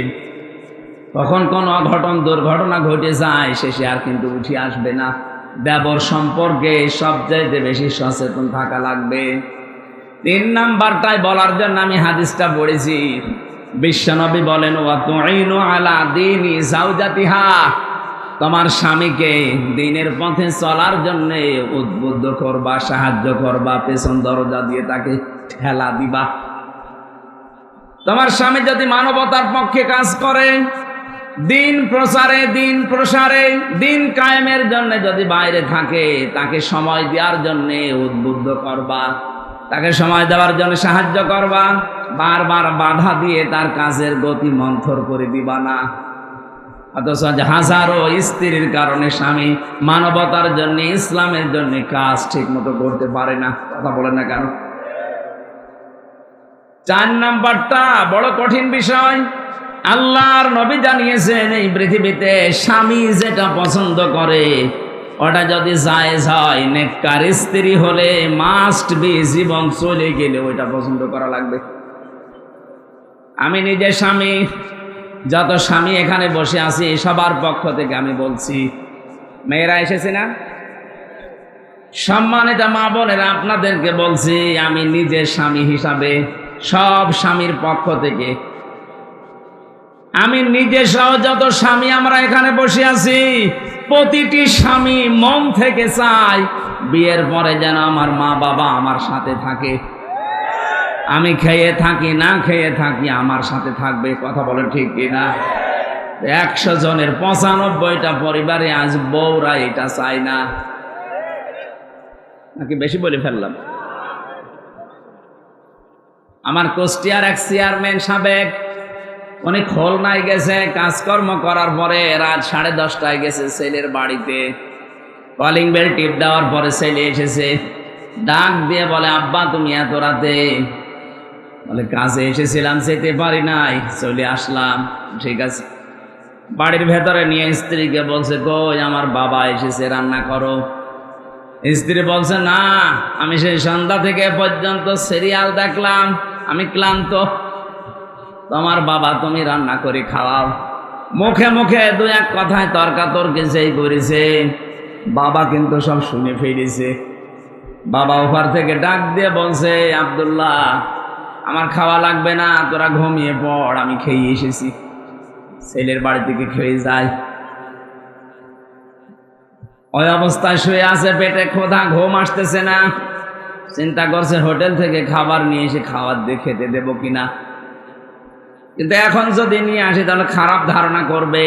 কখন কোন অঘটন দুর্ঘটনা ঘটে যায়, শেষে আর কিন্তু উঠে আসবে না। দেবর সম্পর্কে সবচাইতে বেশি সচেতন থাকা লাগবে। 3 নাম্বারটাই বলার জন্য আমি হাদিসটা পড়েছি। বিশ্বনবী বলেন, ওয়া তুইনু আলা দীনি যাওজাতিহা, তোমার স্বামীকে দ্বীনের পথে চলার জন্য উদ্বুদ্ধ করবা, সাহায্য করবা, পেছন দরজা দিয়ে তাকে ঠেলা দিবা। তোমার স্বামী যদি মানবতার পক্ষে কাজ করে, দিন প্রসারে দিন কায়েমের জন্য যদি বাইরে থাকে, তাকে সময় দেওয়ার জন্য উদ্বুদ্ধ করবা, তাকে সময় দেওয়ার জন্য সাহায্য করবা, বারবার বাধা দিয়ে তার কাজের গতি মন্থর করে দিবা না। অথচ হাজারো স্ত্রীর কারণে স্বামী মানবতার জন্য, ইসলামের জন্য কাজ ঠিক মতো করতে পারে না। কথা বলেন না কেন? 4 নাম্বারটা বড় কঠিন বিষয়। আল্লাহর নবী জানিয়েছেন, এই পৃথিবীতে স্বামী যেটা পছন্দ করে ওটা যদি জায়েজ হয়, নেককার স্ত্রী হলে মাস্ট বি, জীবন চলে গেলে ওইটা পছন্দ করা লাগবে। আমি নিজে স্বামী, যত স্বামী এখানে বসে আছি সবার পক্ষ থেকে আমি বলছি, মেয়েরা এসেছে না, সম্মানিত মা বোনেরা, আপনাদেরকে বলছি আমি নিজে স্বামী হিসাবে, সব স্বামীর পক্ষ থেকে আমি নিজে সহ যত স্বামী আমরা এখানে বসে আছি, প্রতিটি স্বামী মন থেকে চায় বিয়ের পরে যেন আমার মা বাবা আমার সাথে থাকে। আমি খেয়ে থাকি না খেয়ে থাকি, আমার সাথে থাকবে। কথা বলেন ঠিক কিনা? 100 জনের 95টা পরিবারে আজ বউরা এটা চায় না। নাকি বেশি বলে ফেললাম? আমার কুষ্টিয়ার এক চেয়ারম্যান সাবেক, উনি খুলনায় গেছে কাজকর্ম করার পরে রাত 10:30টায় গেছে ছেলের বাড়িতে। কলিং বেল টিপ দেওয়ার পরে ছেলে এসেছে, ডাক দিয়ে বলে, আব্বা তুমি এত রাতে? বলে, কাজে এসেছিলাম, যেতে পারি নাই, চলে আসলাম। ঠিক আছে। বাড়ির ভেতরে নিয়ে স্ত্রীকে বলছে, কই আমার বাবা এসেছে, রান্না করো। স্ত্রী বলছে, না, আমি সেই সন্ধ্যা থেকে পর্যন্ত সিরিয়াল দেখলাম, আমি ক্লান্ত, তোমার বাবা তুমি রান্না করে খাওয়াও। মুখে মুখে 2-1 কথায় তর্কাতর্কি যেই করেছে, বাবা কিন্তু সব শুনে ফেলেছে। বাবা ওপার থেকে ডাক দিয়ে বলছে, আব্দুল্লাহ আমার খাওয়া লাগবে না, তোরা ঘুমিয়ে পড়, আমি খেয়ে এসেছি। ছেলের বাড়ি থেকে খেয়ে যায়, ওই অবস্থায় শুয়ে আছে, পেটে ক্ষুধা, ঘুম আসতেছে না। চিন্তা করছে হোটেল থেকে খাবার নিয়ে এসে খাবার দিয়ে খেতে দেবো কিনা, কিন্তু এখন যদি নিয়ে আসি তাহলে খারাপ ধারণা করবে।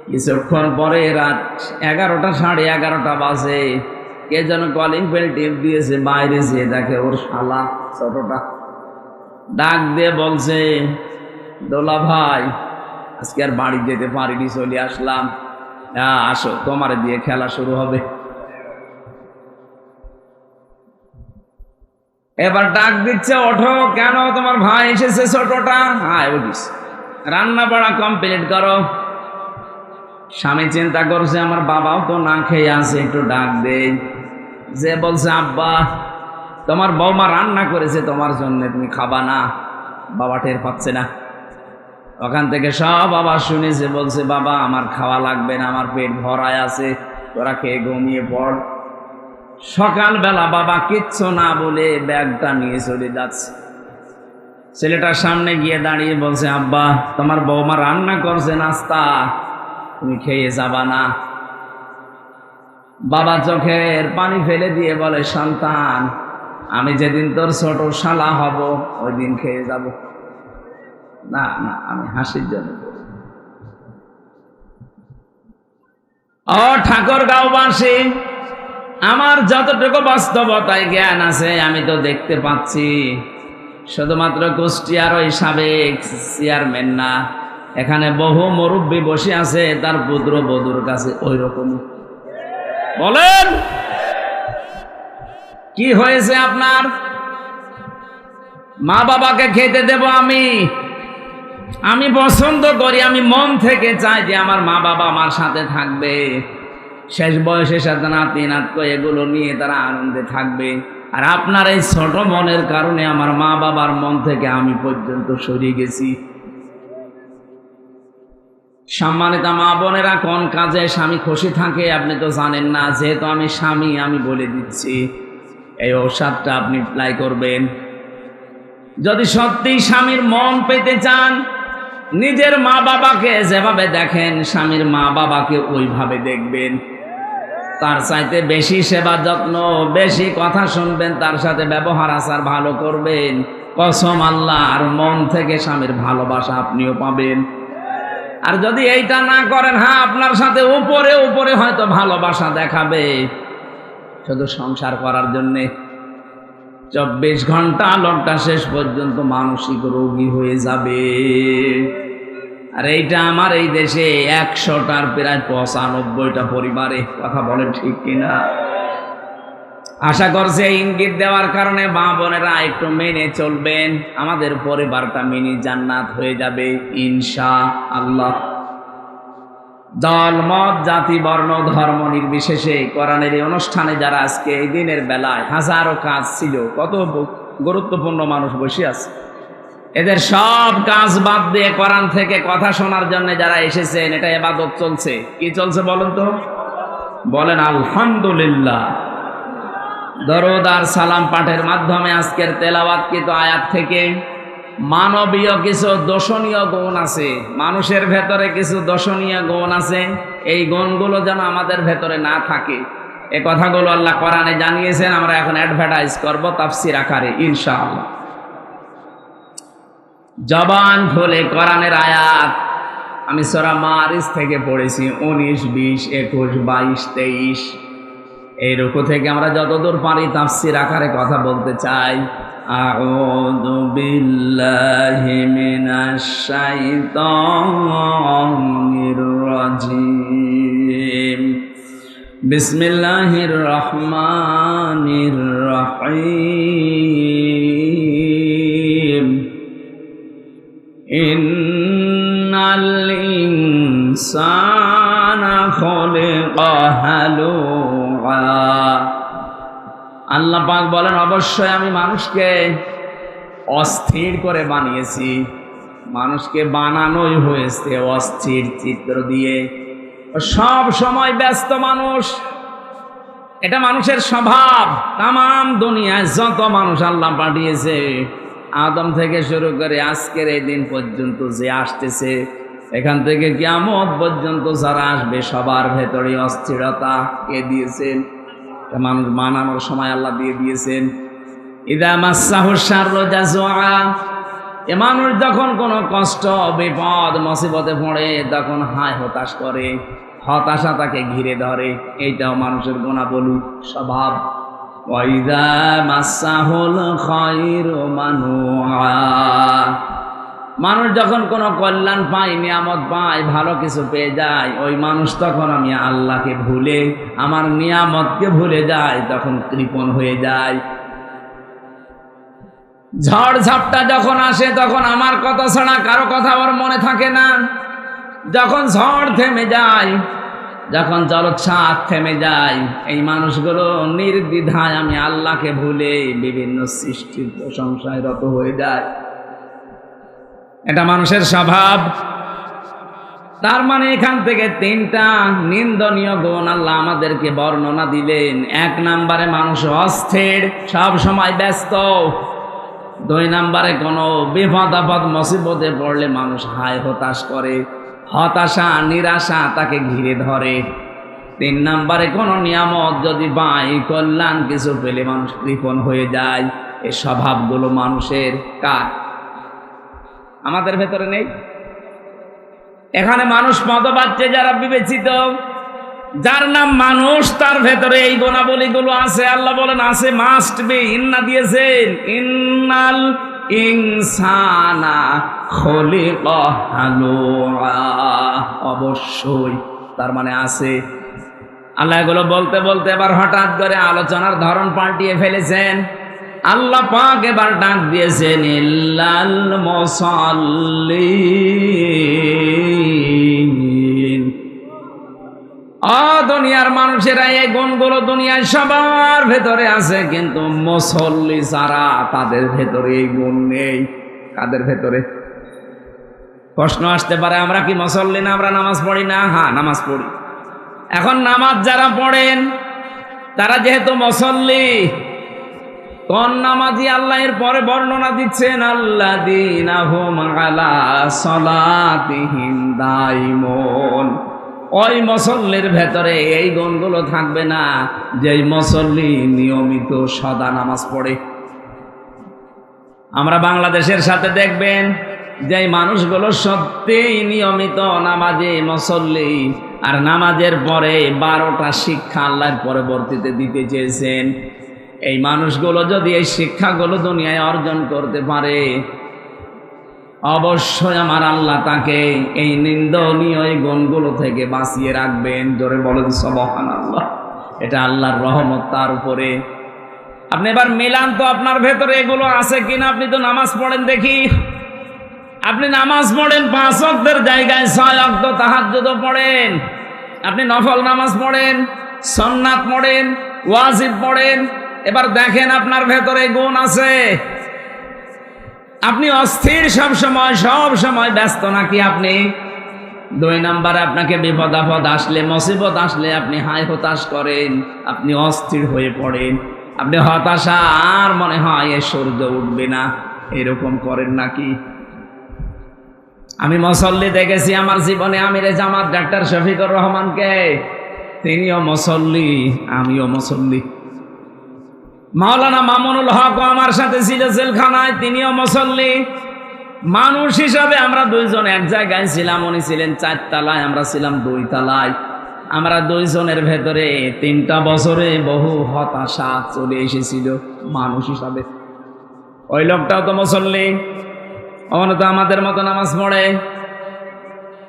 কিছুক্ষণ পরে রাত 11টা 11:30 বাজে, কে যেন কলিং বেল টিপ দিয়েছে, বাইরে যেয়ে দেখে ওর শালা ছোটটা ডাক দিয়ে বলছে, দোলা ভাই আজকে আর বাড়ি যেতে পারিনি, চলে আসলাম, আসো তোমার দিয়ে খেলা শুরু হবে। এবার ডাক দিচ্ছে, ওঠো, কেন তোমার ভাই এসেছে ছোটটা, হ্যাঁ উঠিস, রান্না বাড়া কমপ্লিট করো। স্বামী চিন্তা করছে আমার বাবাও তো না খেয়ে আছে, একটু ডাক দে। যে বলছে, আব্বা তোমার বৌমা রান্না করেছে তোমার জন্য, তুমি খাবা না। বাবা টের পাচ্ছে না। ওখান থেকে সব আবার শুনেছে, বলছে, বাবা আমার খাওয়া লাগবে না, আমার পেট ভরায় আছে, তোরা খেয়ে ঘুমিয়ে পড়। সকালবেলা বাবা কিচ্ছু না বলে ব্যাগটা নিয়ে চলে যাচ্ছে। ছেলেটার সামনে গিয়ে দাঁড়িয়ে বলছে, আব্বা তোমার বৌমা রান্না করছে নাস্তা, তুমি খেয়ে যাবা না। বাবা চোখের পানি ফেলে দিয়ে বলে, সন্তান আমি যেদিন তোর ছোট শালা হব ওই দিন খেয়ে যাব। না না, আমি হাসির জন্য। ও ঠাকুরগাঁওবাসী, আমার যতটুকু বাস্তবতায় জ্ঞান আছে আমি তো দেখতে পাচ্ছি, শুধুমাত্র কুষ্টিয়ার ওই সাবেক চেয়ারম্যান না, এখানে বহু মুরব্বী বসে আছে, তার পুত্র বধূর কাছে ওই রকম। বলেন কি হয়েছে আপনার? মা বাবাকে খেতে দেব আমি পছন্দ করি, আমি মন থেকে চাই যে আমার মা বাবা আমার সাথে থাকবে, শেষ বয়সে সাথে নাতি নাতক এগুলো নিয়ে তারা আনন্দে থাকবে। আর আপনার এই ছোট মনের কারণে আমার মা বাবার মন থেকে আমি পর্যন্ত সরিয়ে গেছি। সম্মানিত মা বোনেরা, কোন কাজে স্বামী খুশি থাকে আপনি তো জানেন না। যেহেতু আমি স্বামী, আমি বলে দিচ্ছি, এই ঔষধটা আপনি অ্যাপ্লাই করবেন। যদি সত্যি স্বামীর মন পেতে চান, নিজের মা বাবাকে যেভাবে দেখেন স্বামীর মা বাবাকে ওইভাবে দেখবেন। তার চাইতে বেশি সেবা যত্ন, বেশি কথা শুনবেন, তার সাথে ব্যবহার আচার ভালো করবেন। কসম আল্লাহ, আর মন থেকে স্বামীর ভালোবাসা আপনিও পাবেন। আর যদি এইটা না করেন, হ্যাঁ আপনার সাথে উপরে উপরে হয়তো ভালোবাসা দেখাবে, শুধু সংসার করার জন্যে। 24 ঘন্টা লোকটা শেষ পর্যন্ত মানসিক রোগী হয়ে যাবে। আর এইটা আমার এই দেশে 100টার প্রায় 95টা পরিবারে। কথা বলেন ঠিক কিনা? আশা করছি এই ইঙ্গিত দেওয়ার কারণে মা বোনেরা একটু মেনে চলবেন, আমাদের পরিবারটা মিনি জান্নাত হয়ে যাবে ইনশাআল্লাহ। দল মত জাতি বর্ণ ধর্ম নির্বিশেষে কোরআনের এই অনুষ্ঠানে যারা আজকে এই দিনের বেলায়, হাজারো কাজ ছিল, কত গুরুত্বপূর্ণ মানুষ বসে আছে, এদের সব কাজ বাদ দিয়ে কোরআন থেকে কথা শোনার জন্য যারা এসেছেন, এটা ইবাদত চলছে। কি চলছে বলেন তো? বলেন আলহামদুলিল্লাহ। দরুদ আর সালাম পাঠের মাধ্যমে আজকের তেলাওয়াতকৃত আয়াত থেকে মানবীয় কিছু দোষণীয় গুণ আছে, মানুষের ভেতরে কিছু দোষণীয় গুণ আছে, এই গুণগুলো যেন আমাদের ভেতরে না থাকে, এই কথাগুলো আল্লাহ কোরআনে জানিয়েছেন। আমরা এখন অ্যাডভার্টাইজ করব তাফসীর আকারে ইনশাআল্লাহ। জবান খুলে কোরআনের আয়াত আমি সূরা মারিজ থেকে পড়েছি, 19, 20, 21, 22, 23। এই রুকু থেকে আমরা যতদূর পারি তাফসীর আকারে কথা বলতে চাই। আউযু বিল্লাহি মিনাশ শাইতানির রাজিম। বিসমিল্লাহির রহমানির রহিম। ইন্নাল ইনসানা খুলিকা হালুআ। আল্লাহ পাক বলেন, অবশ্যই আমি মানুষকে অস্থির করে বানিয়েছি। মানুষকে বানানোই হয়েছে অস্থির চিত্র দিয়ে, সব সময় ব্যস্ত মানুষ। এটা মানুষের স্বভাব। তামাম দুনিয়ায় যত মানুষ আল্লাহ পাঠিয়েছে, আদম থেকে শুরু করে আজকের এই দিন পর্যন্ত যে আসতেছে, এখান থেকে কিয়ামত পর্যন্ত যারা আসবে, সবার ভেতরে অস্থিরতা কে দিয়েছেন? মানুষ মানানোর সময় আল্লাহ দিয়ে দিয়েছেন। ইদা মাসসাহু শাররু জাযুআ। এ মানুষ যখন কোনো কষ্ট, বিপদ, মুসিবতে পড়ে, তখন হায় হতাশ করে, হতাশা তাকে ঘিরে ধরে। এইটাও মানুষের গুণাবলী, স্বভাব। ওয়াইদা মাসসাহুল খায়রু মানুআ। মানুষ যখন কোনো কল্যাণ পায়, নিয়ামত পায়, ভালো কিছু পেয়ে যায়, ওই মানুষ তখন আমি আল্লাহকে ভুলে, আমার নিয়ামতকে ভুলে যায়, তখন কৃপণ হয়ে যায়। ঝড় ঝাপটা যখন আসে, তখন আমার কথা ছাড়া কারো কথা ওর মনে থাকে না। যখন ঝড় থেমে যায়, যখন জলোচ্ছ্বাস থেমে যায়, এই মানুষগুলো নির্দ্বিধায় আমি আল্লাহকে ভুলে বিভিন্ন সৃষ্টির প্রশংসায় রত হয়ে যায়। এটা মানুষের স্বভাব। তার মানে এখান থেকে 3টা নিন্দনীয় গুণ আল্লাহ আমাদেরকে বর্ণনা দিলেন। 1 নম্বরে মানুষ অস্থির, সব সময় ব্যস্ত। 2 নম্বরে কোনো বিপদ আপদ মুসিবতে পড়লে মানুষ হায় হতাশ করে, হতাশা নিরাশা তাকে ঘিরে ধরে। 3 নম্বরে কোনো নিয়ামত যদি পায়, কল্যাণ কিছু পেলে মানুষ কৃপণ হয়ে যায়। এই স্বভাবগুলো মানুষের কার? আমাদের ভেতরে নেই? এখানে মানুষ মত পাচ্ছে যারা বিবেচিত, যার নাম মানুষ, তার ভেতরে এই গুণাবলীগুলো আছে। আল্লাহ বলেন আছে, মাস্ট বি। ইন্না দিয়েছেন, ইন্নাল ইনসানা খুলিকা হালুআ। অবশ্যই, তার মানে আছে। আল্লাহ এগুলো বলতে বলতে এবার হঠাৎ করে আলোচনার ধরন পাল্টিয়ে ফেলেছেন। আল্লাহ পাক এবার ডাক দিয়েছেন, ইল্লাল মুসাল্লিন। দুনিয়ার মানুষেরা এই গুণগুলো দুনিয়ায় সবার ভেতরে আছে, কিন্তু মুসল্লি যারা, তাদের ভেতরে এই গুণ নেই। কাদের ভেতরে? প্রশ্ন আসতে পারে, আমরা কি মুসল্লি না? আমরা নামাজ পড়ি না? হ্যাঁ, নামাজ পড়ি। এখন নামাজ যারা পড়েন তারা যেহেতু মুসল্লি, কোন নামাজি আল্লাহ এর পরে বর্ণনা দিচ্ছেন, আল্লাযীনা হুম আলা সালাতিহিম দাইমুন। ওই মুসল্লির ভেতরে এই গুণগুলো থাকবে না যেই মুসল্লি নিয়মিত সদা নামাজ পড়ে। আমরা বাংলাদেশের সাথে দেখবেন যে মানুষগুলো সত্যিই নিয়মিত নামাজে মুসল্লি, আর নামাজের পরে 12টা শিক্ষা আল্লাহর পরবর্তীতে দিতে চেয়েছেন। এই মানুষগুলো যদি এই শিক্ষাগুলো দুনিয়ায় অর্জন করতে পারে, অবশ্যই আমার আল্লাহ তাকে এই নিন্দনীয় এই গুণগুলো থেকে বাঁচিয়ে রাখবেন। জোরে বলেন সুবহানাল্লাহ। এটা আল্লাহর রহমত তার উপরে। আপনি এবার মিলান তো আপনার ভেতরে এগুলো আছে কিনা। আপনি তো নামাজ পড়েন দেখি, আপনি নামাজ পড়েন 5 ওয়াক্তের জায়গায় 6 ওয়াক্ত তাহাজ্জুদও পড়েন, আপনি নফল নামাজ পড়েন, সুন্নাত পড়েন, ওয়াজিব পড়েন। এবার দেখেন আপনার ভেতরে গুণ আছে। আপনি অস্থির সব সময় ব্যস্ত নাকি আপনি? 2 নম্বরে আপনাকে বিপদ আপদ আসলে, মুসিবত আসলে আপনি হায় হতাশ করেন, আপনি অস্থির হয়ে পড়েন, আপনি হতাশা আর মনে হয় এ সূর্য উঠবে না, এরকম করেন নাকি? আমি মুসল্লি দেখেছি আমার জীবনে, আমিরে জামাত ডাক্তার শফিকুর রহমানকে, তিনিও মুসল্লি, আমিও মুসল্লি। মাওলানা মামুনুল হক আমার সাথে ছিল জেলখানায়, তিনিও মুসল্লি। মানুষ হিসাবে আমরা 2 জন এক জায়গায় ছিলাম, উনি ছিলেন 4 তলায়, আমরা ছিলাম 2 তলায়। আমরা 2 জনের ভেতরে 3টা বছরে বহু হতাশা চলে এসেছিল মানুষ হিসাবে। ওই লোকটাও তো মুসল্লি, ওখানে তো আমাদের মতো নামাজ পড়ে,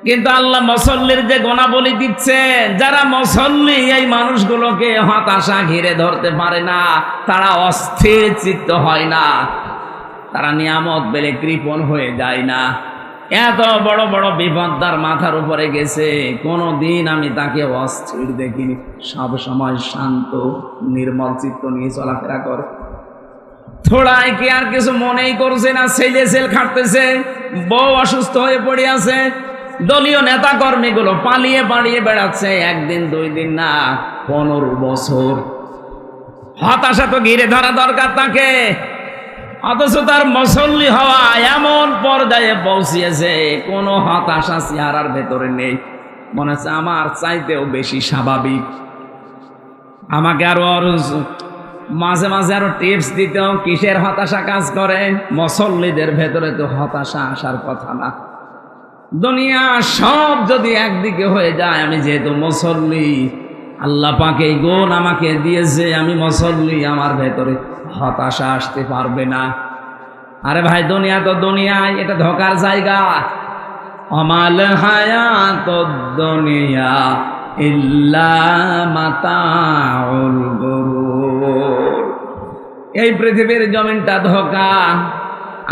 কিন্তু আল্লাহ মুসল্লির যে গুণাবলী দিচ্ছেন, যারা মুসল্লি এই মানুষগুলোকে হতাশা ঘিরে ধরতে পারে না, তারা অস্থির চিত্ত হয় না, তারা নিয়ামত পেলে কৃপণ হয়ে যায় না। এত বড় বড় বিপদ তার মাথার উপরে গেছে, কোনোদিন আমি তাকে অস্থির দেখিনি। সব সময় শান্ত নির্মল চিত্ত নিয়ে চলাফেরা করে। থোড়াই কি আর কিছু মনেই করছে না, ছেলে সেল খাটতেছে, বউ অসুস্থ হয়ে পড়ে আছে, দলীয় নেতা কর্মীগুলো পালিয়ে বেড়াচ্ছে, 1 দিন 2 দিন না, 15 বছর। হতাশা তো ঘিরে ধরা দরকার তাকে, অথচ তার মুসল্লি হওয়া এমন পর্যায়ে পৌঁছিয়েছে, কোনো হতাশা চেহারার ভেতরে নেই। মনে হচ্ছে আমার চাইতেও বেশি স্বাভাবিক। আমাকে আরো মাঝে মাঝে আরো টিপস দিত, কিসের হতাশা কাজ করে। মুসল্লিদের ভেতরে তো হতাশা আসার কথা না। দুনিয়া সব যদি একদিকে হয়ে যায়, আমি যেহেতু মুসল্লি, আল্লাহ পাক এই গুণ আমাকে দিয়েছে, আমি মুসল্লি, আমার ভেতরে হতাশা আসতে পারবে না। আরে ভাই, দুনিয়া তো দুনিয়ায়, এটা ধোকার জায়গা। আমাল হায়াতুদ দুনিয়া ইল্লা মাতাউল গুরুর। এই পৃথিবীর জমিনটা ধোকা,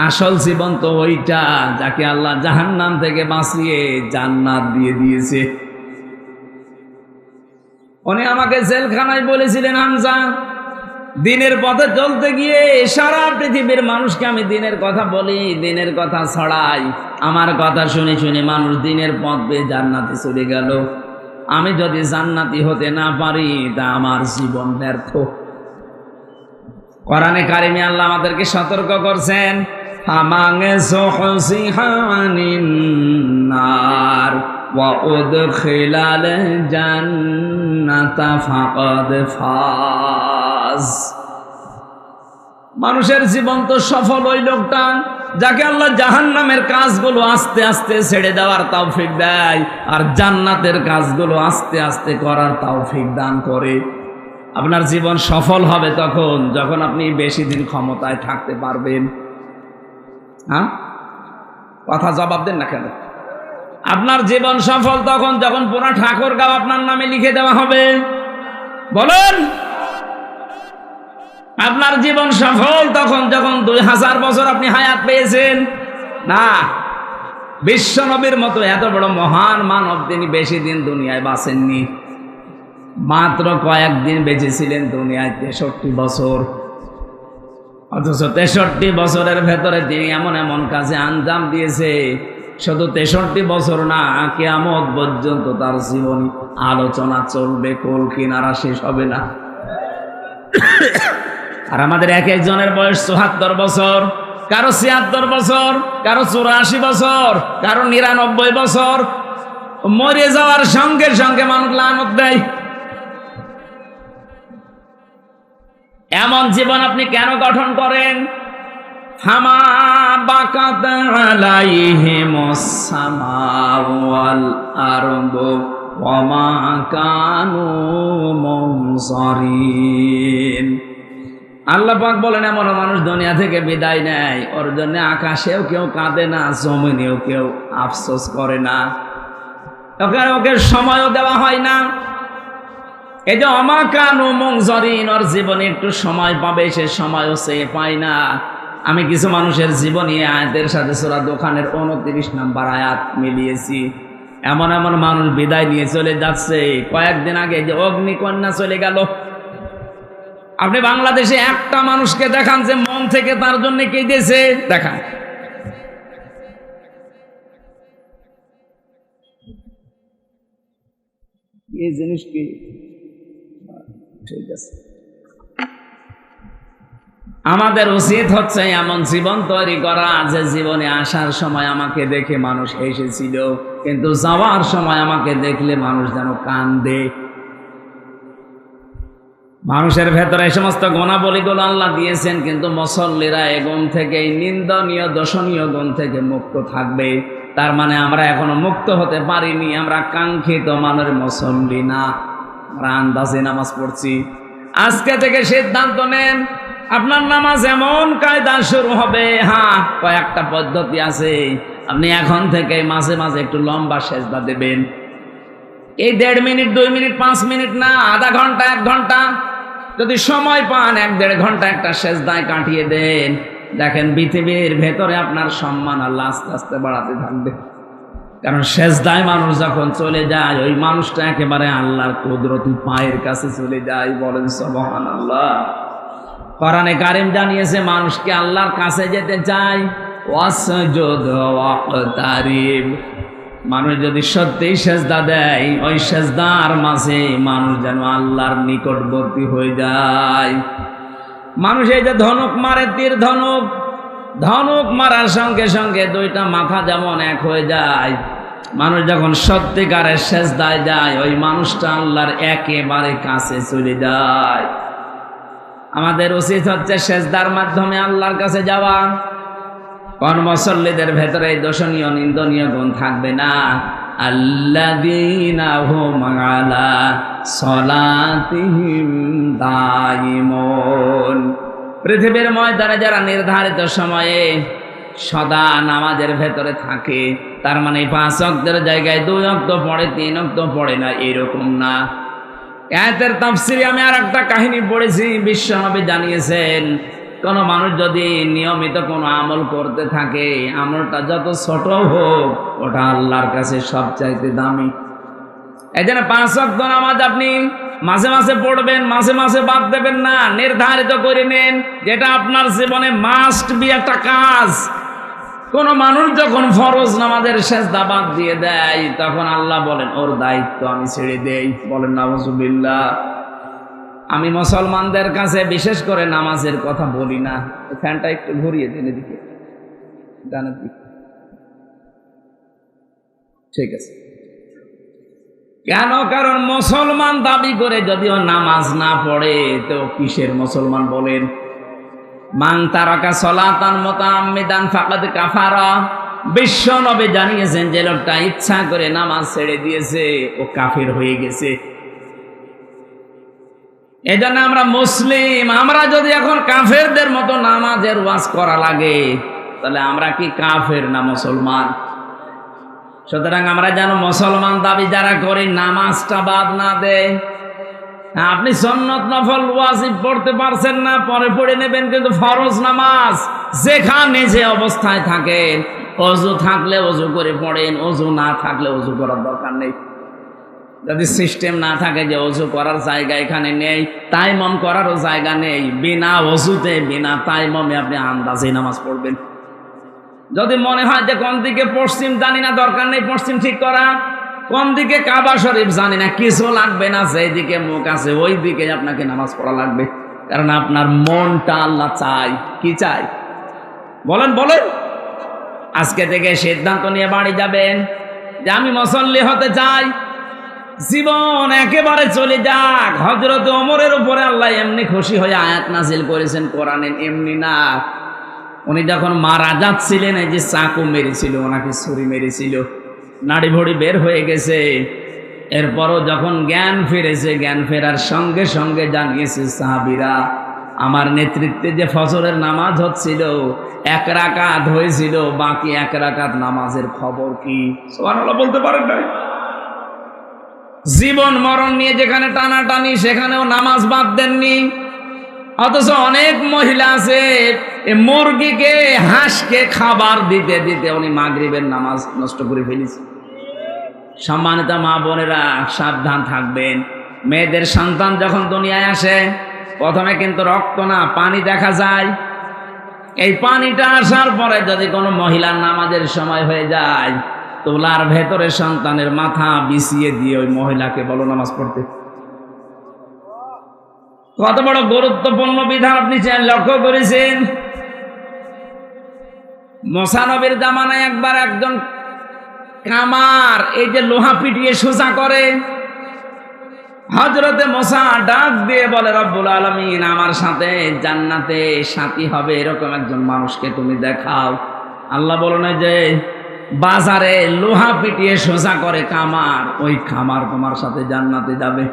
আসল জীবন তো ওইটা যাকে আল্লাহ জাহান্নাম থেকে বাঁচিয়ে জান্নাত দিয়ে দিয়েছে। উনি আমাকে জেলখানায় বলেছিলেন, হামজা, দিনের পথে চলতে গিয়ে সারা পৃথিবীর মানুষকে আমি দিনের কথা বলি, দিনের কথা ছড়াই, আমার কথা শুনে শুনে মানুষ দিনের পথ পেয়ে জান্নাতে চলে গেল। আমি যদি জান্নাতি হতে না পারি, তা আমার জীবন ব্যর্থ। কোরআনে কারিমে আল্লাহ আমাদেরকে সতর্ক করছেন, ফামাঙ্গে সুহসিহানিন নার ওয়া উদখিলাল জান্নাতা ফাকাদ ফাজ। মানুষের জীবন তো সফল ওই লোকটা যাকে আল্লাহ জাহান্নামের কাজগুলো আস্তে আস্তে ছেড়ে দেওয়ার তৌফিক দেয়, আর জান্নাতের কাজগুলো আস্তে আস্তে করার তৌফিক দান করে। আপনার জীবন সফল হবে তখন যখন আপনি বেশি দিন ক্ষমতায় থাকতে পারবেন। হ্যাঁ, কথা জবাব দেন না কেন? আপনার জীবন সফল তখন যখন পুরো ঠাকুরগাঁও আপনার নামে লিখে দেওয়া হবে। বলুন, আপনার জীবন সফল তখন যখন 2000 বছর আপনি হায়াত পেয়েছেন। না, বিশ্ব নবীর মতো এত বড় মহান মানব, তিনি বেশি দিন দুনিয়ায় বাঁচেননি, মাত্র কয়েকদিন বেঁচেছিলেন দুনিয়ায় 63 বছর। অথচ 63 বছরের ভেতরে তিনি এমন এমন কাজে আঞ্জাম দিয়েছে, শুধু 63 বছর না, কিয়ামত পর্যন্ত তার জীবনী আলোচনা চলবে, কোল কিনারা শেষ হবে না। আর আমাদের এক একজনের বয়স 74 বছর, কারো 76 বছর, কারো 84 বছর, কারো 99 বছর। মরে যাওয়ার সঙ্গে সঙ্গে মানুষ লানত দেয়। এমন জীবন আপনি কেন গঠন করেন? ফামা বাকাত আলাইহিমুস সামাউ ওয়াল আরদু ওয়া মা কানু মুনজারিন। আল্লাহ পাক বলেন, এমন মানুষ দুনিয়া থেকে বিদায় নেয়, ওর জন্য আকাশেও কেউ কাঁদে না, জমিনেও কেউ আফসোস করে না, ওকে সময়ও দেওয়া হয় না। এই যে ওয়া মা কানু মুনজারিন, ওর জীবনে একটু সময় পাবে, সে সময়ও সে পায় না। আমি কিছু মানুষের জীবনী আয়াতের সাথে সূরা দোকানের 29 নম্বর আয়াত মিলিয়েছি। এমন এমন মানুষ বিদায় নিয়ে চলে যাচ্ছে। কয়েকদিন আগে যে অগ্নিকন্যা চলে গেল, আপনি বাংলাদেশে একটা মানুষকে দেখান যে মন থেকে তার জন্য কেঁদেছে, দেখান। এই জিনিস কি ঠিক আছে? আমাদের উচিত হচ্ছে এমন জীবন তৈরি করা যে জীবনে আসার সময় আমাকে দেখে মানুষ হেসেছিল, কিন্তু যাওয়ার সময় আমাকে দেখলে মানুষ যেন কান্দে। মানুষের ভেতরে এই সমস্ত গুণাবলীগুলো আল্লাহ দিয়েছেন, কিন্তু মুসল্লিরা এই গুণ থেকে, এই নিন্দনীয় দর্শনীয় গুণ থেকে মুক্ত থাকবে। তার মানে আমরা এখনো মুক্ত হতে পারিনি, আমরা কাঙ্ক্ষিত মানের মুসল্লি না, আমরা আন্দাজে নামাজ পড়ছি। আজকে থেকে সিদ্ধান্ত নেন, আপনার নামাজ এমন কায়দা শুরু হবে। হ্যাঁ, কয়েকটা পদ্ধতি আছে। আপনি এখন থেকে মাঝে মাঝে একটু লম্বা সেজদা দেবেন। এই 1.5 মিনিট, 2 মিনিট, 5 মিনিট না, আধা ঘন্টা, 1 ঘন্টা যদি সময় পান, 1-1.5 ঘন্টা একটা সেজদায় কাটিয়ে দেন। দেখেন পৃথিবীর ভেতরে আপনার সম্মান আল্লাহ আস্তে আস্তে বাড়াতে থাকবে। কারণ সেজদায় মানুষ যখন চলে যায়, ওই মানুষটা একেবারে আল্লাহর কুদরতি পায়ের কাছে চলে যায়। বলেন সুবহানাল্লাহ। কোরআনে কারীম জানিয়েছে, মানুষকে আল্লাহর কাছে যেতে চায়, ওয়াসজুদ ওয়াকতারিব। মানুষ যদি সত্যিই সেজদা দেয়, ওই সেজদার মাঝে মানুষ যেন আল্লাহর নিকটবর্তী হয়ে যায়। মানুষ এই যে ধনুক মারে, তীর ধনুক, ধনুক মারার সঙ্গে সঙ্গে 2টা মাথা যেমন এক হয়ে যায়। মানুষ যখন সত্যিকারের সেজদায় যায়, ওই মানুষটা আল্লাহর একেবারে কাছে চলে যায়। আমাদের উচিত হচ্ছে সেজদার মাধ্যমে আল্লাহর কাছে যাওয়া। কোন মুসল্লিদের ভেতরে দোষণীয় নিন্দনীয় গুণ থাকবে না? আল্লাযীনা হুম আলা সলাতিহিম দায়িমুন। পৃথিবীর ময়দানে যারা নির্ধারিত সময়ে সদা নামাজের ভেতরে থাকে, তার মানে 5 ওয়াক্তের জায়গায় 2 ওয়াক্ত পড়ে, 3 ওয়াক্ত পড়ে না, এরকম না। আয়াতের তাফসিরে আমি আর একটা কাহিনী পড়েছি। বিশ্বনবী জানিয়েছেন, কোন মানুষ যদি নিয়মিত কোনো আমল করতে থাকে, আমলটা যত ছোট হোক, ওটা আল্লাহর কাছে সবচাইতে দামি। এই জন্য 5 ওয়াক্ত নামাজ আপনি মাঝে মাঝে পড়বেন, মাঝে মাঝে বাদ দেবেন না। নির্ধারিত করে নেন, যেটা আপনার জীবনে মাস্ট বি একটা কাজ। কোন মানুষ যখন ফরজ নামাজের সেজদা বাদ দিয়ে দেয়, তখন আল্লাহ বলেন, ওর দায়িত্ব আমি ছেড়ে দেই। বলেন নাউজুবিল্লাহ। আমি মুসলমানদের কাছে বিশেষ করে নামাজের কথা বলি না। ফ্যানটা একটু ঘুরিয়ে দিন এদিকে, ডানের দিকে। ঠিক আছে। কেন? কারণ মুসলমান দাবি করে যদিও নামাজ না পড়ে, তো কিসের মুসলমান বলেন? মান তারাকা সলাতান মুতাআম্মিদান ফাকাদ কাফারা। বিশ্বনবী জানিয়েছেন, যে লোকটা ইচ্ছা করে নামাজ ছেড়ে দিয়েছে, ও কাফের হয়ে গেছে। এজন্য আমরা মুসলিম, আমরা যদি এখন কাফেরদের মতো নামাজের ওয়াজ করা লাগে, তাহলে আমরা কি কাফের না মুসলমান? সুতরাং আমরা যেন মুসলমান দাবি যারা করি, নামাজটা বাদ না দেয়। আপনি সুন্নত নফল ওয়াজিব পড়তে পারছেন না, পরে পড়ে নেবেন, কিন্তু ফরজ নামাজ যেখানে যে অবস্থায় থাকেন, ওযু থাকলে ওযু করে পড়েন, ওযু না থাকলে ওযু করার দরকার নেই। যদি সিস্টেম না থাকে যে ওযু করার জায়গা এখানে নেই, তায়াম্মুম করারও জায়গা নেই, বিনা ওযুতে বিনা তায়াম্মুমে আপনি আন্দাজে নামাজ পড়বেন। যদি মনে হয় যে কোন দিকে পশ্চিম জানি না, দরকার নেই পশ্চিম ঠিক করা, কোন দিকে কাবা শরীফ জানি না, কিছু লাগবে না, যেই দিকে মুখ আছে ওই দিকে আপনাকে নামাজ পড়া লাগবে। কারণ আপনার মনটা আল্লাহ চাই। কি চাই বলেন বলেন। আজকে থেকে সিদ্ধান্ত নিয়ে বাড়ি যাবেন যে আমি মুসল্লি হতে চাই। জীবন একেবারে চলে যাক। হযরত ওমরের উপরে আল্লাহ এমনি খুশি হয়ে আয়াত নাজিল করেছেন কোরআনে, এমনি না। উনি যখন মারা যাচ্ছিলেন, এই যে চাকু মেরেছিল, ওনাকে ছুরি মেরেছিল, নাড়ি ভড়ি বের হয়ে গেছে। এরপরও যখন জ্ঞান ফিরেছে, জ্ঞান ফেরার সঙ্গে সঙ্গে জানিয়েছে সাহাবীরা, আমার নেতৃত্বে যে ফজরের নামাজ হচ্ছিল, 1 রাকাত হয়েছিল, বাকি 1 রাকাত নামাজের খবর কি? সুবহানাল্লাহ বলতে পারেন না? জীবন মরণ নিয়ে যেখানে টানাটানি, সেখানেও নামাজ বাদ দেননি। অথচ অনেক মহিলা আছে মুরগিকে হাঁসকে খাবার দিতে দিতে উনি মাগরিবের নামাজ নষ্ট করে ফেলেছে। সম্মানিত মা বোনেরা, সাবধান থাকবেন। মেয়েদের সন্তান যখন দুনিয়ায় আসে, প্রথমে কিন্তু রক্ত না, পানি দেখা যায়। এই পানিটা আসার পরে যদি কোনো মহিলার নামাজের সময় হয়ে যায়, তোলার ভেতরে সন্তানের মাথা বিছিয়ে দিয়ে ওই মহিলাকে বলো নামাজ পড়তে। কত বড় গুরুত্বপূর্ণ বিধান আপনি লক্ষ্য করেছেন? মুসা নবীর জামানায় একবার একজন কামার এই যে লোহা পিটিয়ে সোজা করে, হযরতে মুসা ডাক দিয়ে বলে, রব্বুল আলামিন আমার সাথে জান্নাতে সাথী হবে এরকম একজন মানুষকে তুমি দেখাও। আল্লাহ বলেন যে বাজারে লোহা পিটিয়ে সোজা করে কামার, ওই কামার তোমার সাথে জান্নাতে যাবে।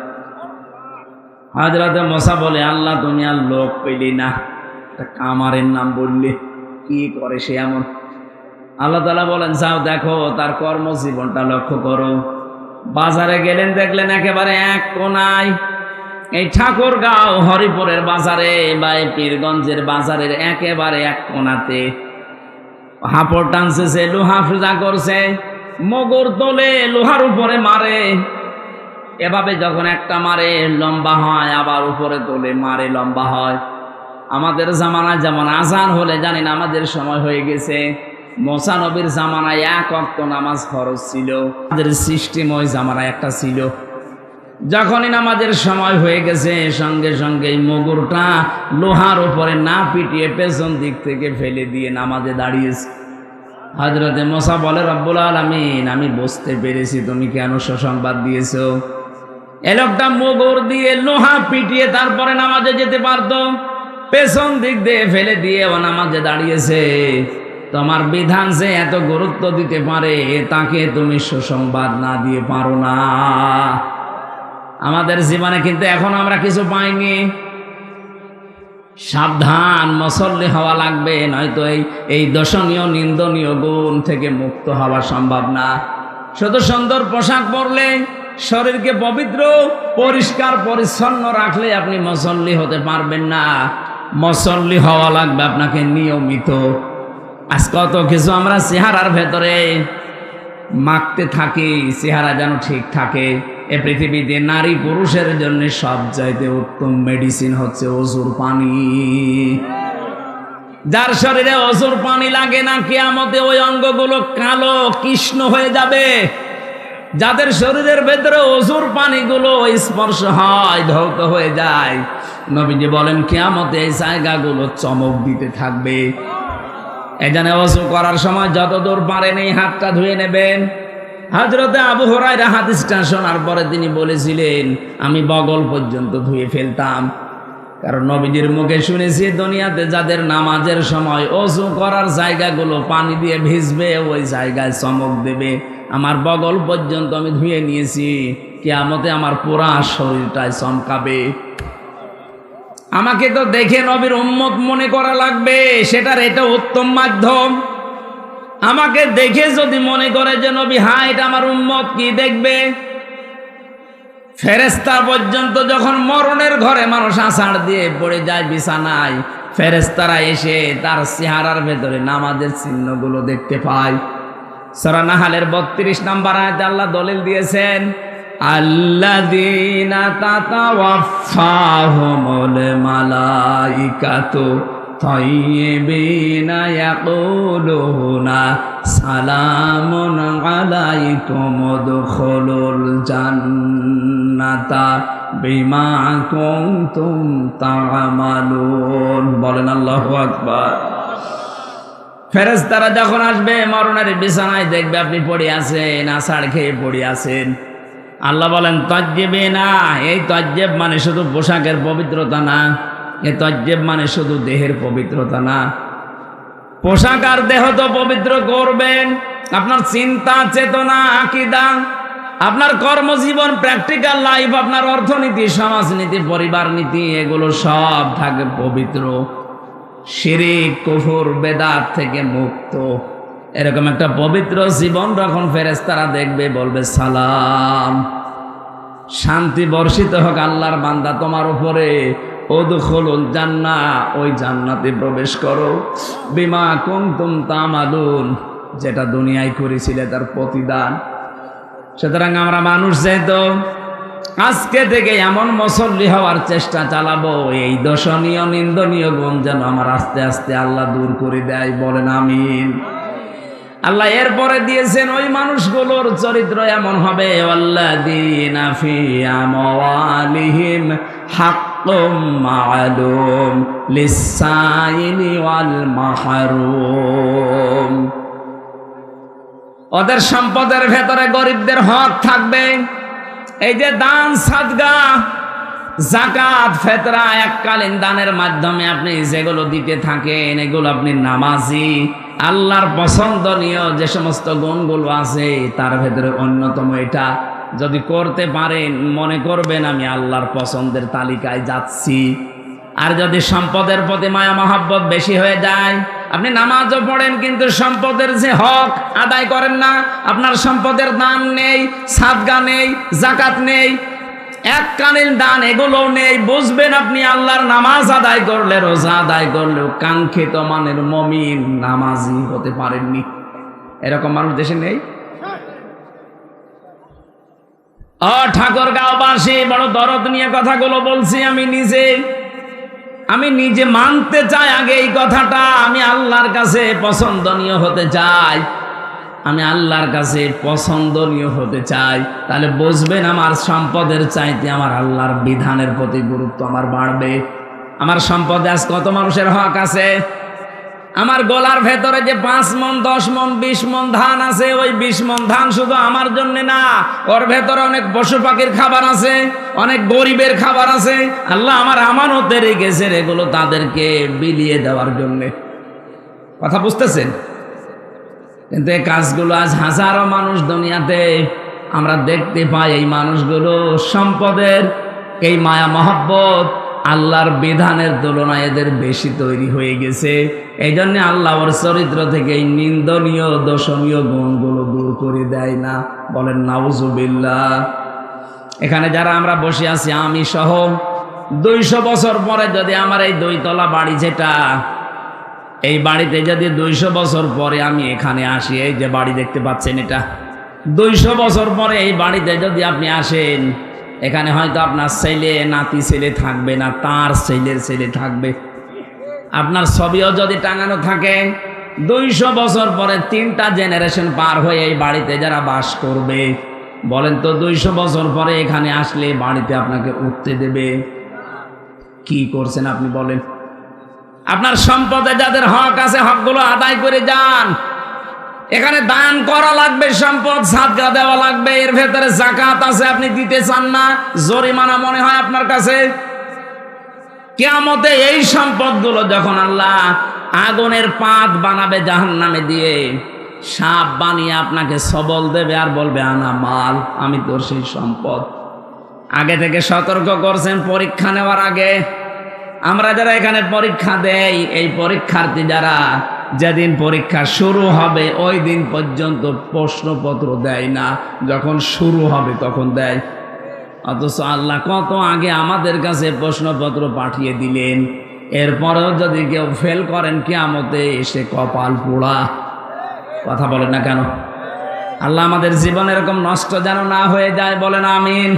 হযরতে মুসা বলে, আল্লাহ তুমি আর লোক পেলি না, কামারের নাম বললে, কি করে সে এমন? আল্লাহ তাআলা বলেন, যাও দেখো তার কর্মজীবনটা লক্ষ্য করো। বাজারে গেলেন, দেখলেন একেবারে এক কোনায়, এই ঠাকুরগাঁও হরিপুরের বাজারে বা পীরগঞ্জের বাজারের একেবারে এক কোনাতে হাঁপড় টানছে, লোহা সোজা করছে, মগর তোলে লোহার উপরে মারে। এভাবে যখন একটা মারে লম্বা হয়, আবার উপরে তোলে মারে লম্বা হয়। আমাদের জামানায় যেমন আজান হলে জানেন আমাদের সময় হয়ে গেছে, মুসা নবীর জামানায় 1 ওয়াক্ত নামাজ ফরজ ছিল। আমাদের সিস্টেম ওই জামানায় একটা ছিল। যখনই নামাজের সময় হয়ে গেছে, সঙ্গে সঙ্গে এই মগুরটা লোহার উপরে না পিটিয়ে পেছন দিক থেকে ফেলে দিয়ে নামাজে দাঁড়িয়েছে। হযরতে মুসা বলে, রব্বুল আলামিন আমি বুঝতে পেরেছি তুমি কেন সুসংবাদ দিয়েছো। এ লোকটা মগুর দিয়ে লোহা পিটিয়ে তারপরে নামাজে যেতে পারতো, পেছন দিক দিয়ে ফেলে দিয়ে ও নামাজে দাঁড়িয়েছে। তোমার বিধান যে এত গুরুত্ব দিতে পারে, তাকে তুমি সুসংবাদ না দিয়ে পারো না। আমাদের জীবনে কিন্তু এখন আমরা কিছু পাইনি। সাবধান, মুসল্লি হওয়া লাগবে, নয়তো এই দর্শনীয় নিন্দনীয় গুণ থেকে মুক্ত হওয়া সম্ভব না। শুধু সুন্দর পোশাক পরলে, শরীরকে পবিত্র পরিষ্কার পরিচ্ছন্ন রাখলে আপনি মুসল্লি হতে পারবেন না। মুসল্লি হওয়া লাগবে আপনাকে নিয়মিত। আজ কত কিছু আমরা চেহারার ভেতরে মাখতে থাকি, চেহারা যেন ঠিক থাকে। এ পৃথিবীতে নারী পুরুষের জন্য সবচাইতে উত্তম মেডিসিন হচ্ছে অজুর পানি। যার শরীরে অজুর পানি লাগে না, কিয়ামতে ওই অঙ্গগুলো কালো কৃষ্ণ হয়ে যাবে। যাদের শরীরের ভেতরে অজুর পানিগুলো স্পর্শ হয়, ধৌত হয়ে যায়, নবীজি বলেন কিয়ামতে এই জায়গাগুলো চমক দিতে থাকবে। এজন্য ওযু করার সময় যতদূর পারেন এই হাতটা ধুয়ে নেবেন। হযরতে আবু হুরায়রা হাদিসটা শোনার পরে তিনি বলেছিলেন, আমি বগল পর্যন্ত ধুয়ে ফেলতাম। কারণ নবীজির মুখে শুনেছি, দুনিয়াতে যাদের নামাজের সময় ওযু করার জায়গাগুলো পানি দিয়ে ভিজবে, ওই জায়গায় চমক দেবে। আমার বগল পর্যন্ত আমি ধুয়ে নিয়েছি, কিয়ামতে আমার পুরা শরীরটাই চমকাবে। আমাকে তো দেখে নবীর উম্মত মনে করা লাগবে, সেটার এটা উত্তম মাধ্যম। আমাকে দেখে যদি মনে করে যে নবী হ্যাঁ এটা আমার উম্মত, কি দেখবে? ফেরেশতা পর্যন্ত যখন মরণের ঘরে মানুষ আছাড় দিয়ে পড়ে যায় বিছানায়, ফেরেশতারা এসে তার চেহারার ভেতরে নামাজের চিহ্নগুলো দেখতে পায়। সূরা নাহলের 32 নম্বর আয়াতে আল্লাহ দলিল দিয়েছেন, আল্লাযীনা তাতাওয়াফাহুমুল মালাইকাতু তাইয়িবিনা ইয়াকুলুনা সালামুন আলাইকুম উদখুলুল জান্নাতা বিমা কুনতুম তা'মালুন। বলেন আল্লাহু আকবার। ফেরেশতারা যখন আসবে মরণের বিছানায় দেখবে আপনি পড়ে আছেন, আছাড় খেয়ে পড়ে আছেন। আল্লাহ বলেন তাইয়িবিনা, এই তাইয়্যিব মানে শুধু পোশাকের পবিত্রতা না, এই তাইয়্যিব মানে শুধু দেহের পবিত্রতা না। পোশাক আর দেহ তো পবিত্র করবেন, আপনার চিন্তা চেতনা আকীদা, আপনার কর্মজীবন, প্র্যাকটিক্যাল লাইফ, আপনার অর্থনীতি, সমাজনীতি, পরিবার নীতি, এগুলো সব থাকে পবিত্র, শিরিক কুফর বেদাত থেকে মুক্ত। এরকম একটা পবিত্র জীবন যখন ফেরেশতারা দেখবে বলবে সালাম, শান্তি বর্ষিত হোক আল্লাহর বান্দা তোমার উপরে, উদখুলুল জান্নাহ, ওই জান্নাতে প্রবেশ করো, বিমা কুনতুম তা'মালুন, যেটা দুনিয়ায় করেছিলে তার প্রতিদান। সুতরাং আমরা মানুষ যেহেতু আজকে থেকে এমন মুসল্লি হওয়ার চেষ্টা চালাবো, এই দর্শনীয় নিন্দনীয় গুণ যেন আমার আস্তে আস্তে আল্লাহ দূর করে দেয়। বলেন আমিন। আল্লাহ এরপরে দিয়েছেন ওই মানুষগুলোর চরিত্র এমন হবে, ওয়াল্লাযীনা ফী আমওয়ালিহিম হাক্কুম মা'লুম লিস-সাইলি ওয়াল মাহরুম। ওদের সম্পদের ভেতরে গরিবদের হক থাকবে। এই যে দান, সাদকা, যাকাত, ফিতরা, এককালীন দানের মাধ্যমে আপনি যেগুলো দিতে থাকেন, এগুলো আপনি নামাজি, আল্লাহর পছন্দনীয় যে সমস্ত গুণগুলো আছে তার ভেতরে অন্যতম এটা। যদি করতে পারেন মনে করবেন আমি আল্লাহর পছন্দের তালিকায় যাচ্ছি। আর যদি সম্পদের প্রতি মায়া মহব্বত বেশি হয়ে যায়, আপনি নামাজও পড়েন কিন্তু সম্পদের যে হক আদায় করেন না, আপনার সম্পদের দান নেই, সাদকা নেই, যাকাত নেই, এককালীন দান এগুলো নেই, বুঝবেন আপনি আল্লাহর নামাজ আদায় করলে, রোজা আদায় করলেও কাঙ্ক্ষিত মানের মুমিন নামাজি হতে পারেননি। এরকম মানুষ দেশে নেই। ঠাকুরগাঁওবাসী বড় দরদ নিয়ে কথাগুলো বলছি। আমি নিজে মানতে চাই আগে এই কথাটা, আমি আল্লাহর কাছে পছন্দনীয় হতে চাই, আমি আল্লাহর কাছে পছন্দনীয় হতে চাই। তাহলে বুঝবেন আমার সম্পদের চাইতে আমার আল্লাহর বিধানের প্রতি গুরুত্ব আমার বাড়বে। আমার সম্পদে আজ কত মানুষের হক আছে? আমার গলার ভেতরে যে 5 মণ 10 মণ 20 মণ ধান আছে, ওই 20 মণ ধান শুধু আমার জন্য না, ওর ভেতরে অনেক পশু পাখির খাবার আছে, অনেক গরিবের খাবার আছে। আল্লাহ আমার আমানতে রেখেছেন এগুলো তাদেরকে বিলিয়ে দেওয়ার জন্য। কথা বুঝতেছেন? কিন্তু এই কাজগুলো আজ হাজারো মানুষ দুনিয়াতে আমরা দেখতে পাই, এই মানুষগুলো সম্পদের এই মায়া মহব্বত আল্লাহর বিধানের তুলনায় এদের বেশি তৈরি হয়ে গেছে। এই জন্য আল্লাহ ওর চরিত্র থেকে এই নিন্দনীয় দোষণীয় গুণগুলো দূর করে দেয় না। বলেন নাউজুবিল্লাহ। এখানে যারা আমরা বসে আছি আমি সহ, 200 বছর পরে যদি আমার এই 2 তলা বাড়ি, যেটা এই বাড়িতে যদি 200 বছর পরে আমি এখানে আসি, এই যে বাড়ি দেখতে পাচ্ছেন এটা, 200 বছর পরে এই বাড়িতে যদি আপনি আসেন, এখানে হয়তো আপনার ছেলে নাতি ছেলে থাকবে না, তার ছেলের ছেলে থাকবে। আপনার ছবিও যদি টাঙানো থাকে, 200 বছর পরে 3টা জেনারেশন পার হয়ে এই বাড়িতে যারা বাস করবে, বলেন তো 200 বছর পরে এখানে আসলে বাড়িতে আপনাকে উঠতে দেবে? কি করছেন আপনি বলেন? আপনার সম্পদে যাদের হক আছে হকগুলো আদায় করে যান। এখানে দান করা লাগবে, সম্পদ সাদকা দেওয়া লাগবে, এর ভেতরে যাকাত আছে, আপনি দিতে চান না, জরিমানা মনে হয় আপনার কাছে। কিয়ামতে এই সম্পদগুলো যখন আল্লাহ আগুনের পাত বানাবে জাহান্নামে দিয়ে, সাপ বানিয়ে আপনাকে সবল দেবে আর বলবে আনা মাল, আমি তোর সেই সম্পদ। আগে থেকে সতর্ক করছেন পরীক্ষা নেওয়ার আগে। আমরা যারা এখানে পরীক্ষা দেই, এই পরীক্ষার্থী যারা, যেদিন পরীক্ষা শুরু হবে ওই দিন পর্যন্ত প্রশ্নপত্র দেয় না, যখন শুরু হবে তখন দেয়। অথচ আল্লাহ কত আগে আমাদের কাছে প্রশ্নপত্র পাঠিয়ে দিলেন। এরপরেও যদি কেউ ফেল করেন কিয়ামতে এসে কপাল পোড়া। কথা বলেন না কেন? আল্লাহ আমাদের জীবন এরকম নষ্ট যেন না হয়ে যায়। বলেন আমিন।